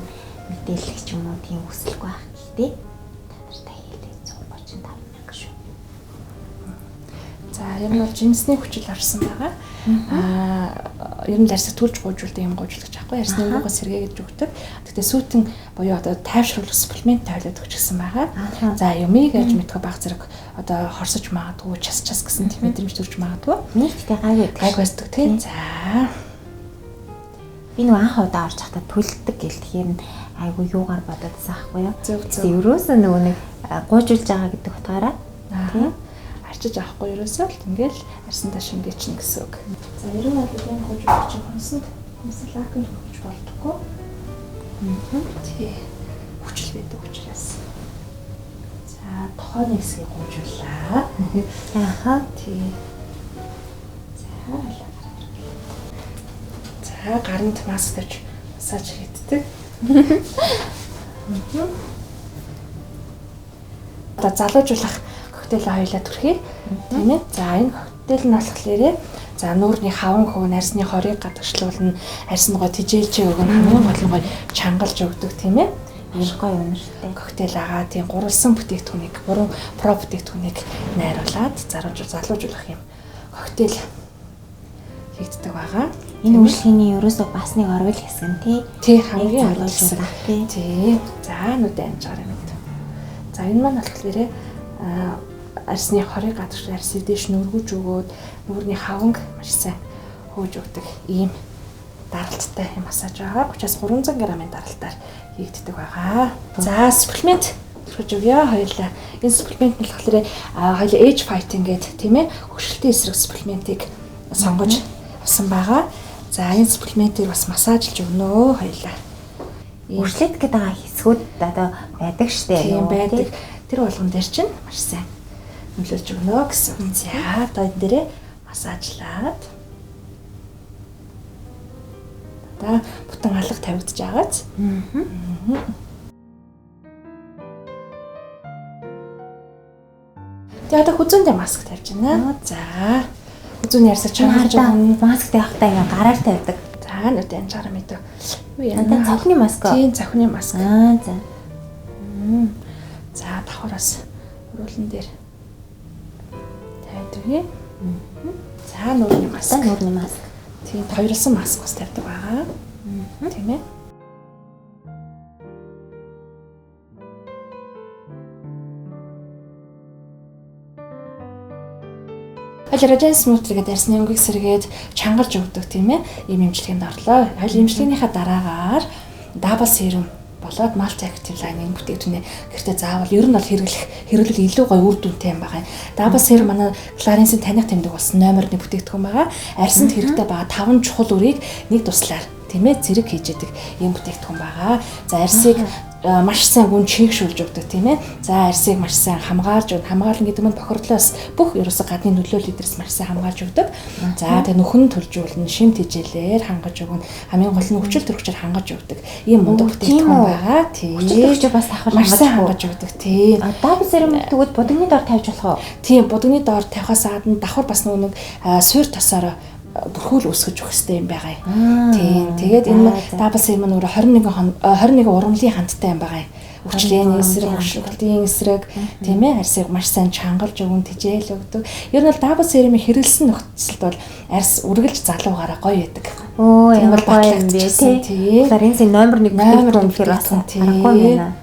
мэдээлэл ч юм уу тийм хүсэлгүй байх гэхдээ та нартай хэлээд 135 мянга шүү. За ер нь бол жимсний хүчил орсон байгаа. Ер нь арьсыг түлж гүйжүүлдэг юм гүйжүүлэгч аахгүй арьсны өнгөөгөө сэргээгээд өгдөг. Гэхдээ сүйтэн буюу одоо тайвшруулах суплемент тойлоод өгчихсэн байгаа. За юмыг аж мэдгүй баг зэрэг одоо хорсож магадгүй час гэсэн тийм мэдрэмж төрж магадгүй. Нийтдээ гайг байсдаг тийм. За би нэг анх удаа орж хата төлдөг гэл тэгэхээр айгу юугаар бодоодсан ахгүй юу. Зөв. Ерөөсөө нөгөө нэг гуйжуулж байгаа гэдэг утгаараа тийм арчиж авахгүй ерөөсөө л ингээл арьсандаа шингээч гэсэн үг. За ер нь бол энэ гуйжуулж хонсод лакын хөвч болдоггүй. Тий. Хүчил байдаг учраас. За тохооны хэсгийг гуйжууллаа. Ааха тий. За гаранд маск тавьж массаж хийдэг. Одоо залуужуулах коктейл хоёлаа түрхий. Тийм ээ. За энэ коктейл нь болохоор за нүүрний хаван хөвн арьсны хорийг гадагшлуулна. Арьсныгоо тижээлж өгнө. Хамгийн гол нь гоё чангалж өгдөг тийм ээ. Маш гоё үнэртэй. Коктейл агаа тийм гурвалсан бүтээгдэхүүнийг, 3 про бүтээгдэхүүнийг найруулад залуужуулах юм. Коктейл хийгддэг байгаа. Энэ үйлчлэгийн ерөөсөө бас нэг орвил хэсэг нь тий хамгийн орвил хэсэг тий. За нүдэ амжаар юм. За энэ маань болохоор арьсны хорыг гадагш арьсыг дэш нүргүүж өгөөд нүүрний хаванг маш сайн хөөж өгдөг ийм даралттай юм массаж байгаа. 30-300 грамын даралтаар хийгддэг байгаа. За суплемент төрж өгье хоёлаа. Энэ суплемент нь болохоор хоёлаа age fighting гэдэг тийм ээ хөгшөлтийн эсрэг суплементийг сонгож авсан байгаа. За энэ суплементийг бас массажлж өгнө хоёлаа. Үржлэт гэдэг хэсгүүд одоо байдаг штэ. Тийм байдаг. Тэр болгон дээр чинь маш сайн нөлөөлж өгнө гэсэн. За одоо энэ дээрээ массажлаад одоо бүтэн алга тавигдж байгааз. Тэгээ одоо хүзүүндээ маск тавьж байна. За хүзүүний ярьсаа чангалж байгаа маск тавихтаа ингээ гараар тавьдаг. За нүдэ амжаараа мэдээ. Антаа цохны маск. Тийм цохны маск. За. За давхараас уруулан дээр тавьдаг юм. За нуурны маск. Нуурны маск. Тийм тойролсон маск бас тавьдаг байгаа. Тийм ээ. Аллерген смуутер гэдэг арсны өнгийг сэргээд чангарж өгдөг тийм ээ. Ийм эмчилгээнд орлоо. Аль эмчилгээнийхаа дараагаар дабл серум болоод Multi Active Line-ийн бүтээгдэхүүнээ гэртээ заавал ер нь бол хэрэглэл илүү гоё үр дүнтэй юм байгаа. Дабл серум манай Clarins-ийн таних тэмдэг болсон номер 1 бүтээгдэхүүн байгаа. Арсанд хэрэгтэй байгаа 5 чухал үрийг нэг туслаар тийм ээ зэрэг хийж яадаг юм бүтээгдэхүүн байгаа. За арсыг маш сайн гүн чийгшүүлж өгдөг тийм ээ. За арсыг маш сайн хамгаалж хамгаална гэдэг нь бохирдлоос бүх ерөөсө гадны нөлөөлөл эдгэрс маш сайн хамгаалж өгдөг. За тэгээ нүхэн төлжүүлнэ, шим тэжээлээр хангаж өгнө. Хамгийн гол нь хүчил төрөгчөөр хангаж өгдөг. Ийм мундаг бүтээгдэхүүн байгаа. Тийм. Хүчил төрөгчөөр бас давхар хангаж өгдөг. Тийм. Дабл серум тэгвэл будагны доор тавьж болох уу? Тийм, будагны доор тавихаас гадна давхар бас нэг суур тосоор бүрхүүл үсгэж өгөх хэрэгтэй юм байгаа. Тийм. Тэгээд энэ дабл серум нь 21 ургамлын хандтай юм байгаа. Хүчлийн эсрэг, хүчлийн эсрэг тийм ээ арсыг маш сайн чангалж өгөн тэжээл өгдөг. Ер нь бол дабл серумыг хэрэглэсэн нөхцөлд бол арс үргэлж залуугаараа гоё байдаг. Оо ямар гоё юм бэ тийм. Clarins-ийн номер 1 бүтээгдэхүүн гэхээр бас аргагүй байна.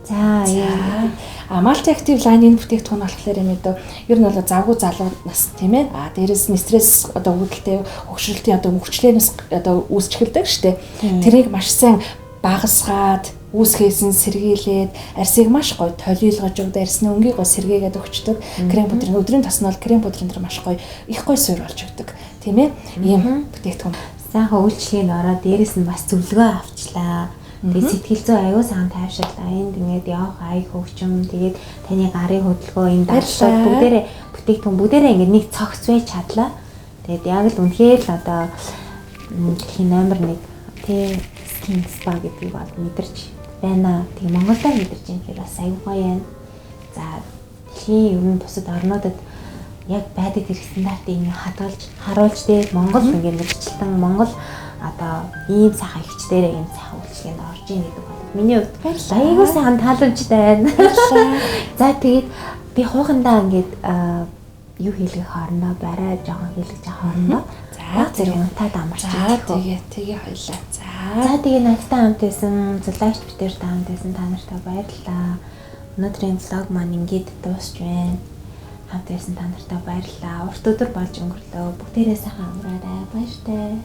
За Multi Active Line-ийн бүтээгдэхүүн болохоор юм одоо ер нь бол завгүй залуу нас тийм ээ. Дээрээс нь стресс одоо үүдэлтэй хөгшрөлтийн одоо хүчлээнээс одоо үүсчихэлдэг штэ. Тэрийг маш сайн багасгаад үүсгэсэн сэргийлээд арсыг маш гоё толийлгож өгдөг. Арсны өнгийг гоё сэргээгээд өгчдөг. Крем пудрын өдрийн тоснол крем пудрын дээр маш гоё их гоё суур болж өгдөг. Тийм ээ. Ийм бүтээгдэхүүн. Сайхан үйлчлэгэнд ороод дээрээс нь бас зөвлөгөө авчлаа. Тэгээд сэтгэл зүй аюул сан тайвширлаа. Энд ингээд явах аяг хөгжим, тэгээд таны гарын хөдөлгөөн, энэ даршлууд бүгдээрээ бүтээгдэхүүн бүгдээрээ ингээд нэг цогц байж чадлаа. Тэгээд яг л үнэхээр л одоо дэлхийн номер 1 тий Skin Spa гэдгийг бол мэдэрч байна. Тэгээд Монголда мэдэрч юм хэрэг бас аюул гоё юм. За дэлхийн ер нь бусад орнуудад яг байдаг хэрэг стандартыг ингээд хадгалж харуулж тэгээд Монгол ингээд мэргэжилтэн Монгол одоо ийм сайхан ихчдэрээ ийм сайхан үйлчлэгэнд орж ийн гэдэг бол миний хувьд аягүй сайхан таалагдж байна. За тэгээд би хуухандаа ингээд юу хийлгэх хоорондоо барай жоохон хийлгэж авах хоорондоо за зэрэг унтаад амарч тэгээ хоёлаа. За тэгээ надтай хамт байсан зулагч битэртэй хамт байсан та нартай баярлалаа. Өнөөдрийн влог маань ингээд дуусч байна. Хамт байсан та нартай баярлалаа. Урт өдөр болж өнгөрлөө. Бүгдээрээ сайхан амраарай. Баяртай.